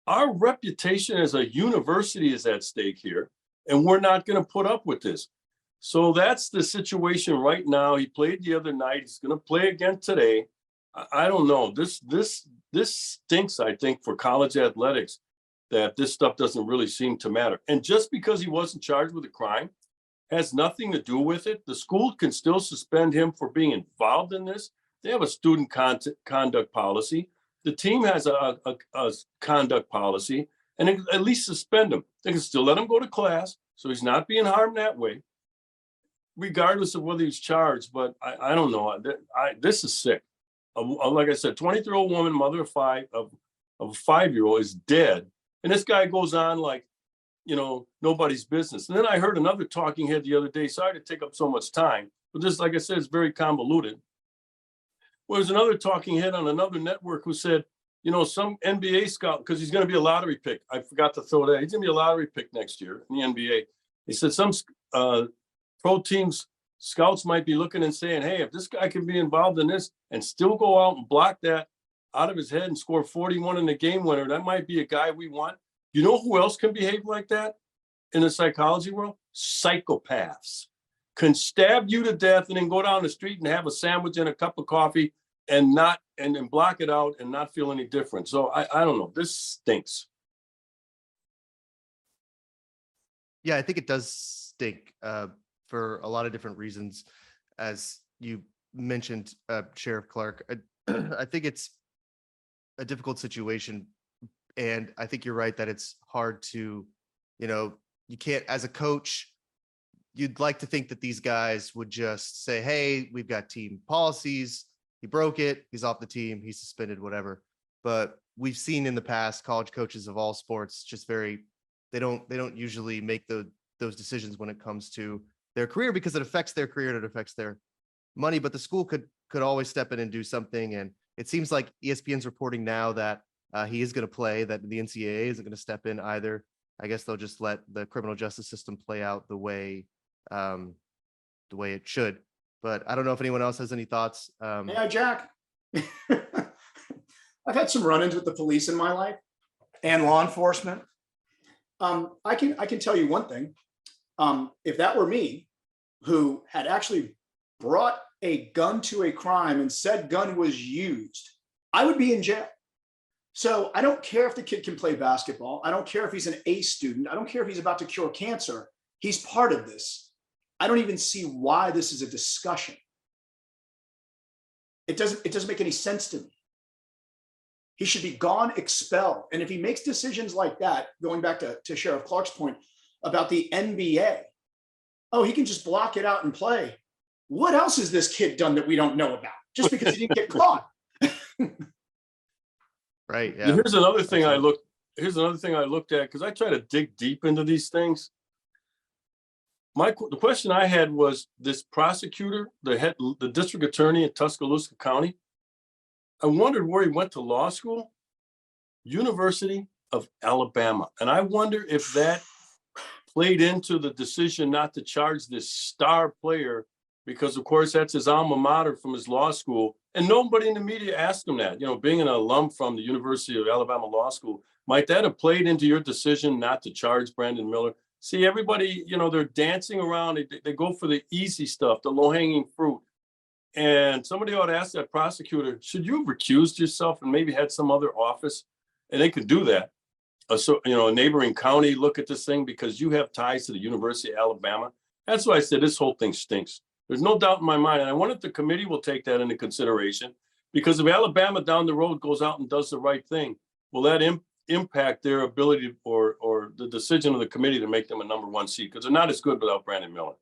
Our reputation as a university is at stake here, and we're not going to put up with this. So that's the situation right now. He played the other night. He's going to play again today. I don't know. This stinks, I think, for college athletics, that this stuff doesn't really seem to matter. And just because he wasn't charged with a crime has nothing to do with it. The school can still suspend him for being involved in this. They have a student conduct policy. The team has a conduct policy, and at least suspend him. They can still let him go to class, so he's not being harmed that way, regardless of whether he's charged. But I don't know. This is sick. like I said, 23-year-old woman, mother of a 5-year-old, is dead. And this guy goes on like, nobody's business. And then I heard another talking head the other day. Sorry to take up so much time, but this, like I said, is very convoluted. Well, there's another talking head on another network who said, some NBA scout, because he's going to be a lottery pick. I forgot to throw that. He's going to be a lottery pick next year in the NBA. He said some pro teams scouts might be looking and saying, hey, if this guy can be involved in this and still go out and block that out of his head and score 41 in the game winner, that might be a guy we want. You know who else can behave like that in the psychology world? Psychopaths can stab you to death and then go down the street and have a sandwich and a cup of coffee and then block it out and not feel any different. So I don't know. This stinks. Yeah, I think it does stink for a lot of different reasons, as you mentioned, Sheriff Clarke. I think it's a difficult situation, and I think you're right that it's hard to, you can't, as a coach, you'd like to think that these guys would just say, hey, we've got team policies. He broke it. He's off the team. He's suspended, whatever. But we've seen in the past college coaches of all sports just they don't usually make those decisions when it comes to their career, because it affects their career and it affects their money. But the school could always step in and do something. And it seems like ESPN's reporting now that he is going to play, that the NCAA isn't going to step in either. I guess they'll just let the criminal justice system play out the way it should. But I don't know if anyone else has any thoughts. Yeah, Jack. I've had some run-ins with the police in my life and law enforcement. I can tell you one thing. If that were me, who had actually brought a gun to a crime and said gun was used, I would be in jail. So I don't care if the kid can play basketball. I don't care if he's an A student. I don't care if he's about to cure cancer. He's part of this. I don't even see why this is a discussion. It doesn't make any sense to me. He should be gone, expelled. And if he makes decisions like that, going back to Sheriff Clarke's point about the NBA, oh, he can just block it out and play. What else has this kid done that we don't know about just because he didn't get caught? Right. Yeah. Here's another thing I looked at, because I try to dig deep into these things. The question I had was, this prosecutor, the district attorney in Tuscaloosa County, I wondered where he went to law school. University of Alabama. And I wonder if that played into the decision not to charge this star player, because of course that's his alma mater from his law school. And nobody in the media asked him that. Being an alum from the University of Alabama Law School, might that have played into your decision not to charge Brandon Miller? See, everybody, they're dancing around. They go for the easy stuff, the low-hanging fruit. And somebody ought to ask that prosecutor, should you have recused yourself and maybe had some other office? And they could do that. So, a neighboring county look at this thing because you have ties to the University of Alabama. That's why I said this whole thing stinks. There's no doubt in my mind. And I wonder if the committee will take that into consideration, because if Alabama down the road goes out and does the right thing, will that impact their ability or the decision of the committee to make them a number one seed? Because they're not as good without Brandon Miller.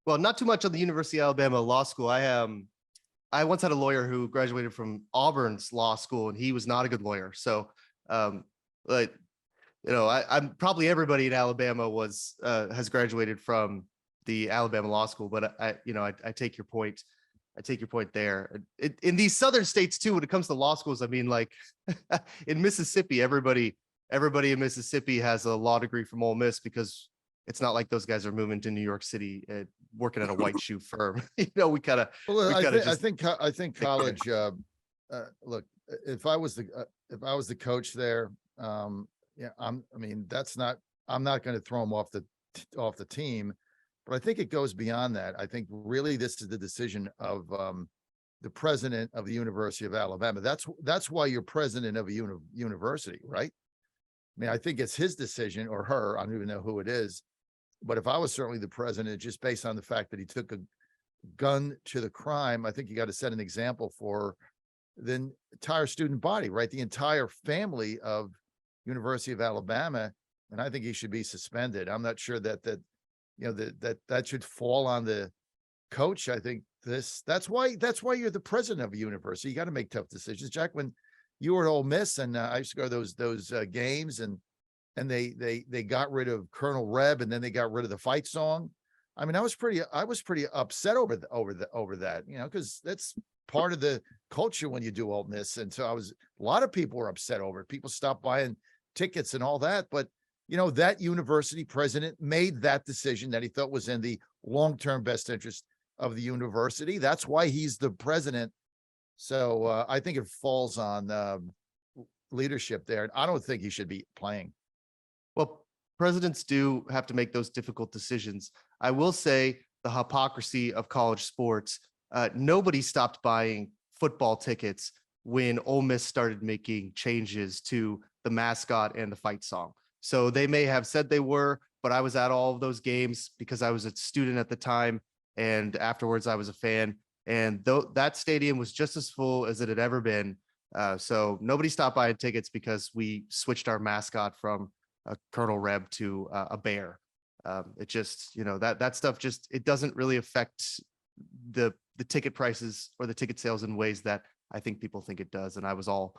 Well, not too much on the University of Alabama Law School. I once had a lawyer who graduated from Auburn's law school, and he was not a good lawyer. So, I'm probably everybody in Alabama has graduated from the Alabama Law School. But I take your point. I take your point there. In these southern states too, when it comes to law schools, I mean, like in Mississippi, everybody in Mississippi has a law degree from Ole Miss, because it's not like those guys are moving to New York City working at a white shoe firm. We kind of. Well, I think college. Look, if I was the coach there, I'm not going to throw him off the team, but I think it goes beyond that. I think really this is the decision of the president of the University of Alabama. That's why you're president of a university, right? I mean, I think it's his decision, or her. I don't even know who it is. But if I was certainly the president, just based on the fact that he took a gun to the crime, I think you got to set an example for the entire student body, right? The entire family of University of Alabama. And I think he should be suspended. I'm not sure that should fall on the coach, I think that's why you're the president of a university. You got to make tough decisions. Jack, when you were at Ole Miss, and I used to go to those games, and they got rid of Colonel Reb, and then they got rid of the fight song. I mean, I was pretty upset over that, because that's part of the culture when you do Ole Miss. And so a lot of people were upset over it. People stopped buying tickets and all that. But, that university president made that decision that he thought was in the long-term best interest of the university. That's why he's the president. So I think it falls on leadership there. And I don't think he should be playing. Well, presidents do have to make those difficult decisions. I will say the hypocrisy of college sports. Nobody stopped buying football tickets when Ole Miss started making changes to the mascot and the fight song. So they may have said they were, but I was at all of those games because I was a student at the time. And afterwards I was a fan. And that stadium was just as full as it had ever been. So nobody stopped buying tickets because we switched our mascot from Colonel Reb to a bear. It just, that stuff it doesn't really affect the ticket prices or the ticket sales in ways that I think people think it does. And I was all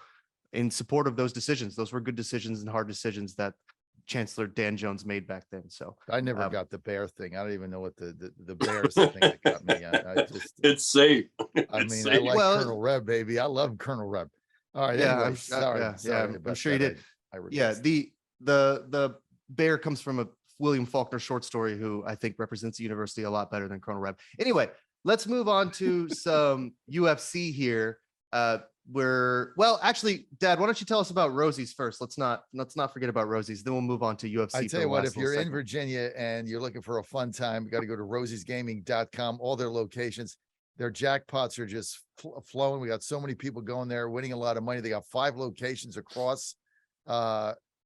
in support of those decisions. Those were good decisions and hard decisions that Chancellor Dan Jones made back then. So I never got the bear thing. I don't even know what the bear's the thing that got me. I just, It's safe. I mean, I like Colonel Reb, baby. I love Colonel Reb. All right. Yeah, Anyway, sorry. I'm sure you did. The bear comes from a William Faulkner short story, who I think represents the university a lot better than Colonel Reb. Anyway, let's move on to some UFC here. Actually, Dad, why don't you tell us about Rosie's first? Let's not forget about Rosie's. Then we'll move on to UFC. I tell you what, if you're in Virginia and you're looking for a fun time, you got to go to rosiesgaming.com. All their locations, their jackpots are just flowing. We got so many people going there, winning a lot of money. They got 5 locations across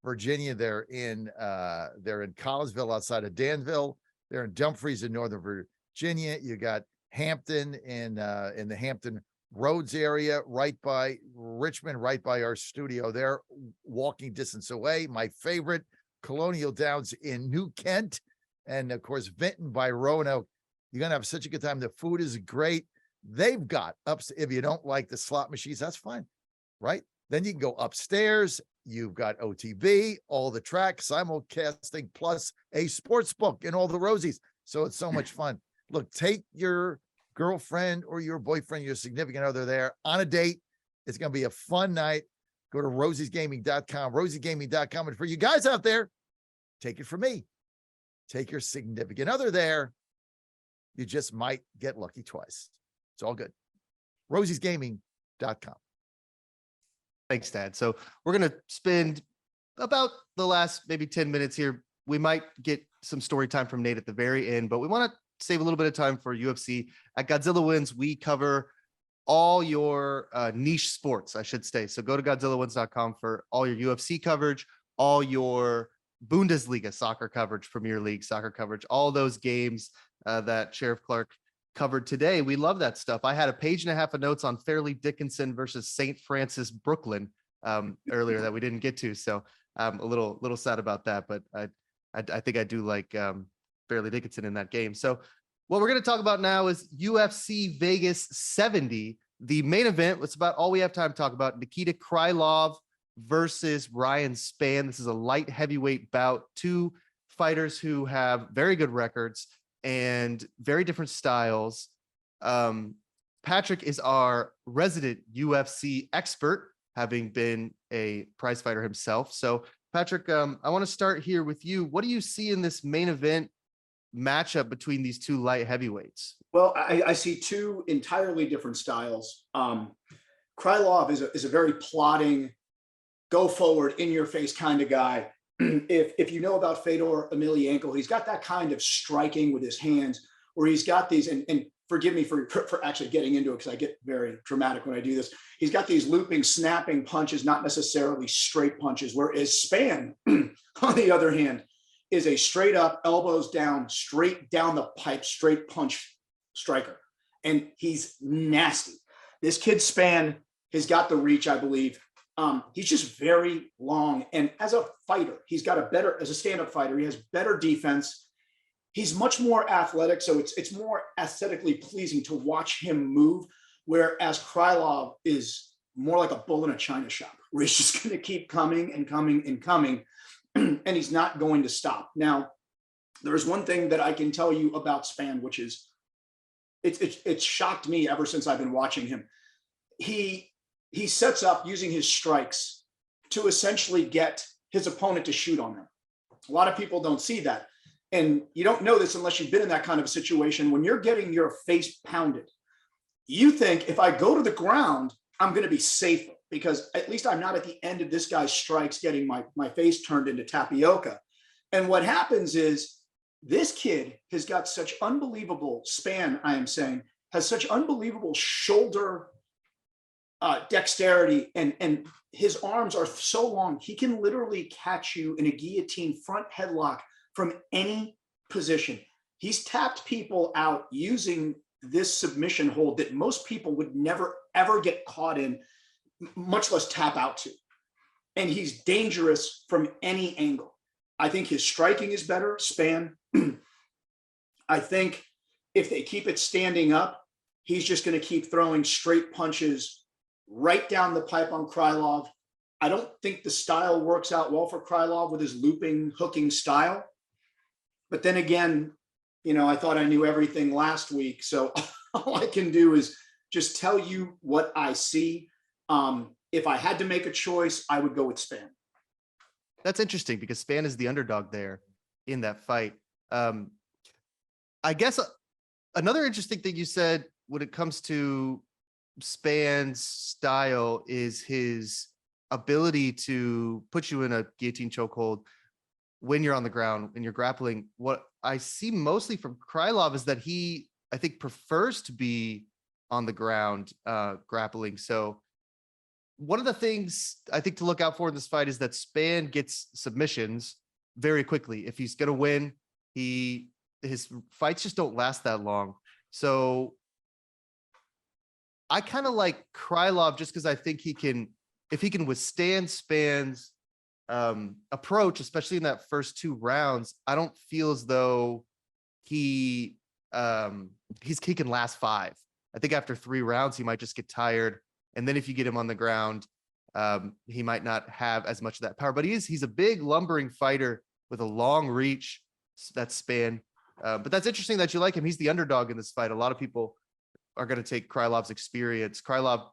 Virginia. They're in Collinsville outside of Danville. They're in Dumfries in Northern Virginia. You got Hampton in the Hampton Roads area, right by Richmond, right by our studio there, walking distance away. My favorite, Colonial Downs in New Kent, and of course Vinton by Roanoke. You're gonna have such a good time. The food is great. They've got if you don't like the slot machines, that's fine, right? Then you can go upstairs. You've got OTB, all the track, simulcasting, plus a sports book and all the Rosies. So it's so much fun. Look, take your girlfriend or your boyfriend, your significant other there on a date. It's going to be a fun night. Go to rosiesgaming.com, rosiesgaming.com. And for you guys out there, take it from me. Take your significant other there. You just might get lucky twice. It's all good. rosiesgaming.com. Thanks, Dad. So we're going to spend about the last maybe 10 minutes here. We might get some story time from Nate at the very end, but we want to save a little bit of time for UFC. At Godzilla Wins, we cover all your niche sports, I should say. So go to GodzillaWins.com for all your UFC coverage, all your Bundesliga soccer coverage, Premier League soccer coverage, all those games that Sheriff Clarke covered today. We love that stuff. I had a page and a half of notes on Fairleigh Dickinson versus St. Francis Brooklyn earlier that we didn't get to. So I'm a little sad about that, but I think I do like Fairleigh Dickinson in that game. So what we're going to talk about now is UFC Vegas 70. The main event, it's about all we have time to talk about. Nikita Krylov versus Ryan Spann. This is a light heavyweight bout. 2 fighters who have very good records and very different styles. Patrick is our resident UFC expert, having been a prize fighter himself. So Patrick, I want to start here with you. What do you see in this main event matchup between these 2 light heavyweights? Well, I see 2 entirely different styles. Krylov is a very plodding, go forward, in your face kind of guy. If you know about Fedor Emelianenko, he's got that kind of striking with his hands, where he's got these, and forgive me for actually getting into it because I get very dramatic when I do this. He's got these looping, snapping punches, not necessarily straight punches, whereas Spann, on the other hand, is a straight up, elbows down, straight down the pipe, straight punch striker. And he's nasty. This kid Spann has got the reach, I believe. He's just very long. And as a fighter, he's got as a stand-up fighter, he has better defense. he's much more athletic, so it's more aesthetically pleasing to watch him move. Whereas Krylov is more like a bull in a china shop, where he's just going to keep coming and coming and coming, and he's not going to stop. Now, there's one thing that I can tell you about Spann, which is it's shocked me ever since I've been watching him. He sets up using his strikes to essentially get his opponent to shoot on them. A lot of people don't see that. And you don't know this unless you've been in that kind of a situation. When you're getting your face pounded, you think, if I go to the ground, I'm going to be safer, because at least I'm not at the end of this guy's strikes getting my face turned into tapioca. And what happens is this kid has got such unbelievable Spann, I am saying, has such unbelievable shoulder dexterity, and his arms are so long, he can literally catch you in a guillotine front headlock from any position. He's tapped people out using this submission hold that most people would never, ever get caught in, much less tap out to. And he's dangerous from any angle. I think his striking is better, Spann. I think if they keep it standing up, he's just going to keep throwing straight punches right down the pipe on Krylov. I don't think the style works out well for Krylov with his looping, hooking style. But then again, you know, I thought I knew everything last week. So all I can do is just tell you what I see. If I had to make a choice, I would go with Spann. That's interesting, because Spann is the underdog there in that fight. I guess another interesting thing you said when it comes to Spann's style is his ability to put you in a guillotine chokehold when you're on the ground and you're grappling. What I see mostly from Krylov is that he, I think, prefers to be on the ground grappling. So one of the things I think to look out for in this fight is that Spann gets submissions very quickly. If he's going to win, his fights just don't last that long. So I kind of like Krylov just because I think if he can withstand Spann's approach, especially in that first 2 rounds, I don't feel as though he can last 5. I think after 3 rounds, he might just get tired. And then if you get him on the ground, he might not have as much of that power, but he's a big lumbering fighter with a long reach. That's Spann. But that's interesting that you like him. He's the underdog in this fight. A lot of people are going to take Krylov's experience. Krylov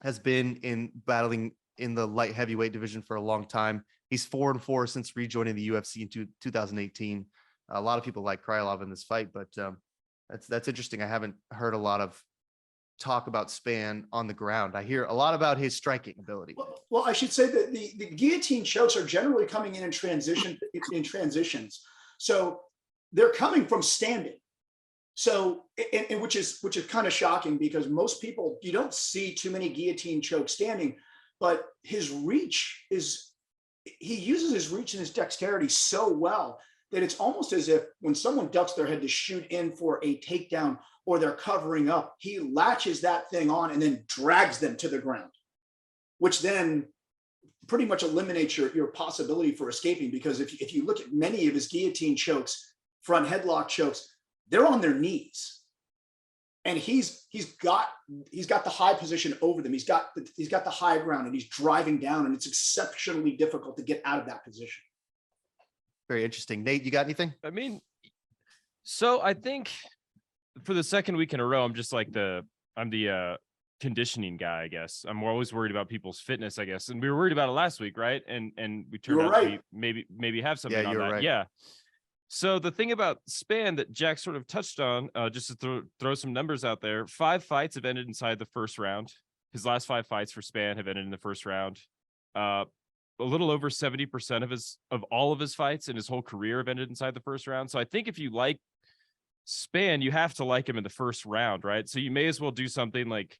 has been in battling in the light heavyweight division for a long time. He's 4-4 since rejoining the UFC in 2018. A lot of people like Krylov in this fight, but that's interesting. I haven't heard a lot of talk about Spann on the ground. I hear a lot about his striking ability. Well, I should say that the guillotine chokes are generally coming in transitions. So they're coming from standing. So, and which is kind of shocking, because most people, you don't see too many guillotine chokes standing, but his reach he uses his reach and his dexterity so well that it's almost as if when someone ducks their head to shoot in for a takedown or they're covering up, he latches that thing on and then drags them to the ground, which then pretty much eliminates your possibility for escaping. Because if you look at many of his guillotine chokes, front headlock chokes, they're on their knees, and he's got the high position over them. He's got the high ground, and he's driving down, and it's exceptionally difficult to get out of that position. Very interesting. Nate, you got anything? I mean, so I think for the second week in a row, I'm the conditioning guy, I guess. I'm always worried about people's fitness, I guess. And we were worried about it last week, right? And we turned out to maybe have something on that. Right. Yeah. So the thing about Spann that Jack sort of touched on, just to throw some numbers out there, 5 fights have ended inside the first round. His last 5 fights for Spann have ended in the first round. A little over 70% of all of his fights in his whole career have ended inside the first round. So I think if you like Spann, you have to like him in the first round, right? So you may as well do something like,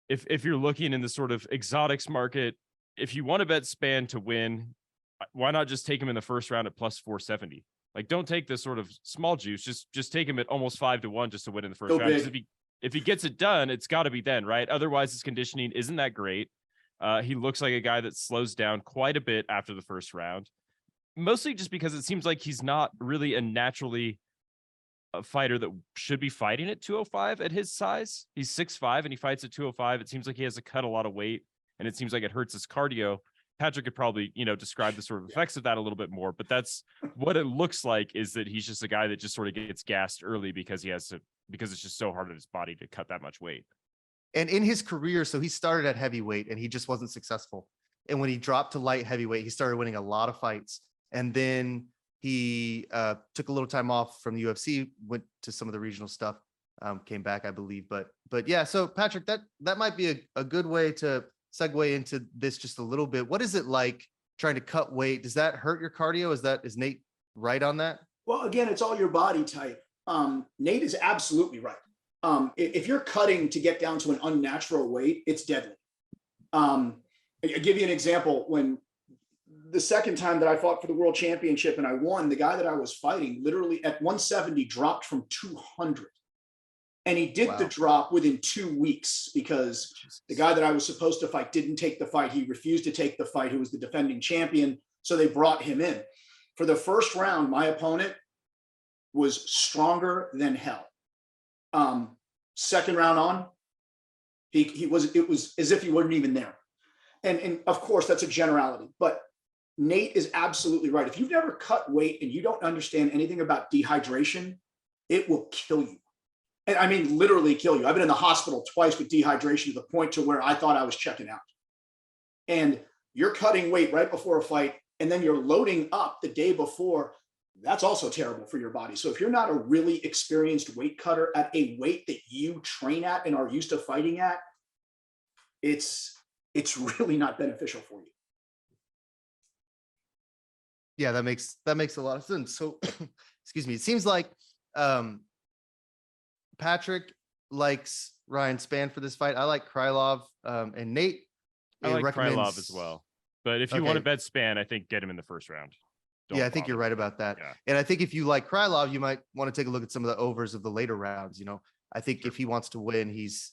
if you're looking in the sort of exotics market, if you want to bet Spann to win, why not just take him in the first round at plus 470? Like, don't take this sort of small juice. Just take him at almost 5-1 just to win in the first round. If he gets it done, it's got to be then, right? Otherwise, his conditioning isn't that great. He looks like a guy that slows down quite a bit after the first round. mostly just because it seems like he's not really a fighter that should be fighting at 205 at his size. He's 6'5" and he fights at 205. It seems like he has to cut a lot of weight, and it seems like it hurts his cardio. Patrick could probably, describe the sort of effects of that a little bit more, but that's what it looks like, is that he's just a guy that just sort of gets gassed early because it's just so hard on his body to cut that much weight. And in his career, so he started at heavyweight and he just wasn't successful. And when he dropped to light heavyweight, he started winning a lot of fights. And then he took a little time off from the UFC, went to some of the regional stuff, came back, I believe. But yeah, so Patrick, that might be a good way to segue into this just a little bit. What is it like trying to cut weight? Does that hurt your cardio? Is Nate right on that? Well, again, it's all your body type. Nate is absolutely right. If you're cutting to get down to an unnatural weight, it's deadly. I'll give you an example. When the second time that I fought for the world championship and I won, the guy that I was fighting literally at 170 dropped from 200. And he did the drop within 2 weeks because the guy that I was supposed to fight didn't take the fight. He refused to take the fight, who was the defending champion. So they brought him in. For the first round, my opponent was stronger than hell. Second round on, it was as if he wasn't even there. And of course, that's a generality, but Nate is absolutely right. If you've never cut weight and you don't understand anything about dehydration, it will kill you. And I mean, literally kill you. I've been in the hospital twice with dehydration to the point to where I thought I was checking out. And you're cutting weight right before a fight, and then you're loading up the day before. That's also terrible for your body. So if you're not a really experienced weight cutter at a weight that you train at and are used to fighting at, it's really not beneficial for you. Yeah, that makes a lot of sense. So, excuse me. It seems like Patrick likes Ryan Spann for this fight. I like Krylov, and Nate. I like Krylov as well. But if you want to bet Spann, I think get him in the first round. I think you're right about that. Yeah. And I think if you like Krylov, you might want to take a look at some of the overs of the later rounds. I think if he wants to win, he's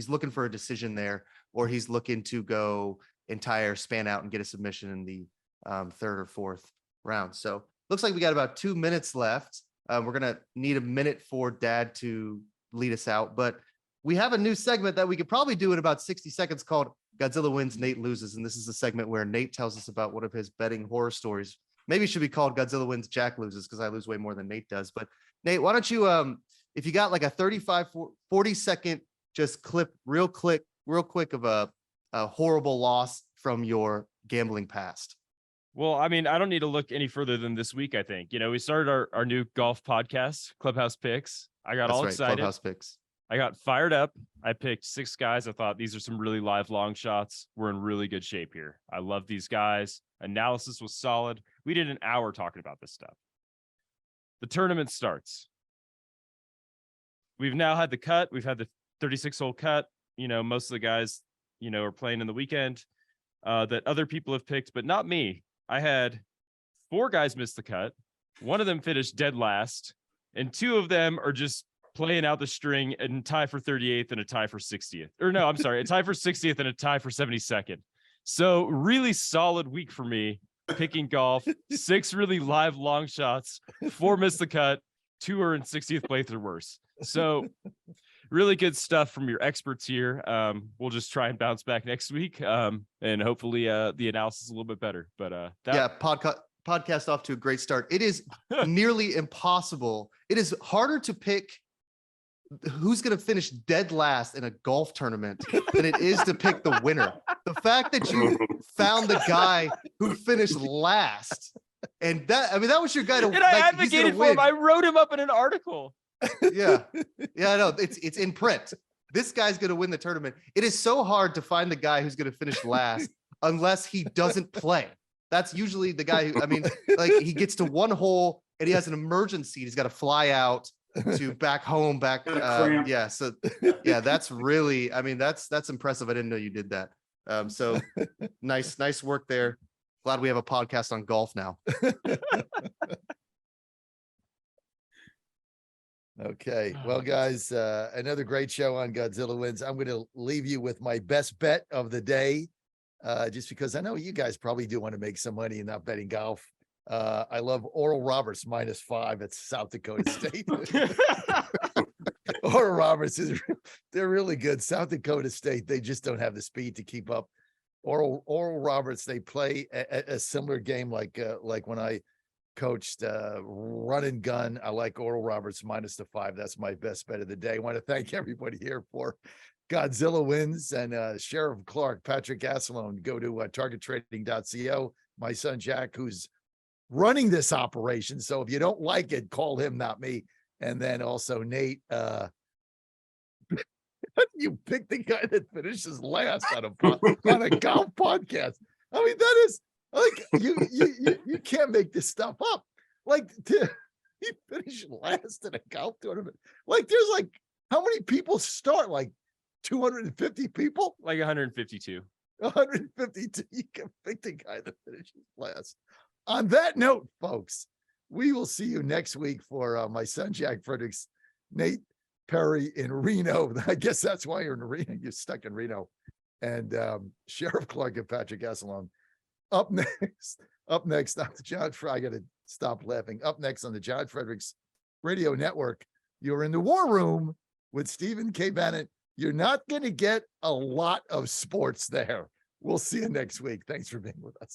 looking for a decision there, or he's looking to go entire Spann out and get a submission in the third or fourth round. So looks like we got about 2 minutes left. We're going to need a minute for Dad to lead us out, but we have a new segment that we could probably do in about 60 seconds called Godzilla Wins, Nate Loses. And this is a segment where Nate tells us about one of his betting horror stories. Maybe it should be called Godzilla Wins, Jack Loses, because I lose way more than Nate does. But Nate, why don't you, if you got like a 40 second just clip real quick of a horrible loss from your gambling past. Well, I mean, I don't need to look any further than this week, I think. We started our new golf podcast, Clubhouse Picks. I got all excited. Clubhouse Picks. I got fired up. I picked 6 guys. I thought these are some really live long shots. We're in really good shape here. I love these guys. Analysis was solid. We did an hour talking about this stuff. The tournament starts. We've now had the cut. We've had the 36-hole cut. Most of the guys, are playing in the weekend that other people have picked, but not me. I had 4 guys miss the cut. One of them finished dead last, and 2 of them are just playing out the string and tie for 38th and a tie for 60th. Or no, I'm sorry, a tie for 60th and a tie for 72nd. So really solid week for me picking golf. 6 really live long shots, 4 missed the cut, 2 are in 60th place or worse. So really good stuff from your experts here. We'll just try and bounce back next week, and hopefully the analysis is a little bit better. But podcast off to a great start. It is nearly impossible. It is harder to pick who's going to finish dead last in a golf tournament than it is to pick the winner. The fact that you found the guy who finished last, and that was your guy to. And I advocated for him. I wrote him up in an article. Yeah, I know. It's in print. This guy's going to win the tournament. It is so hard to find the guy who's going to finish last unless he doesn't play. That's usually the guy who, like he gets to one hole and he has an emergency. He's got to fly out to back home, yeah. So yeah, that's really, that's impressive. I didn't know you did that. So nice work there. Glad we have a podcast on golf now. Okay. Well, guys, another great show on Godzilla Wins. I'm going to leave you with my best bet of the day, just because I know you guys probably do want to make some money and not betting golf. I love Oral Roberts -5 at South Dakota State. Oral Roberts they're really good. South Dakota State, they just don't have the speed to keep up. Oral Roberts, they play a similar game like when I coached run and gun. I like Oral Roberts -5. That's my best bet of the day. I want to thank everybody here for Godzilla Wins and Sheriff Clarke, Patrick Assalone. Go to targettrading.co. My son Jack, who's running this operation. So if you don't like it, call him, not me. And then also Nate, you pick the guy that finishes last on a golf podcast. I mean, that is like you can't make this stuff up. Like he finished last in a golf tournament. Like there's like how many people start? Like 250 people? Like 152. 152. You can pick the guy that finishes last. On that note, folks, we will see you next week for my son Jack Fredericks, Nate Perry in Reno. I guess that's why you're in Reno. You're stuck in Reno. And Sheriff Clarke and Patrick Assalone. Up next on the John I got to stop laughing. Up next on the John Fredericks Radio Network, you're in the War Room with Stephen K. Bannon. You're not going to get a lot of sports there. We'll see you next week. Thanks for being with us.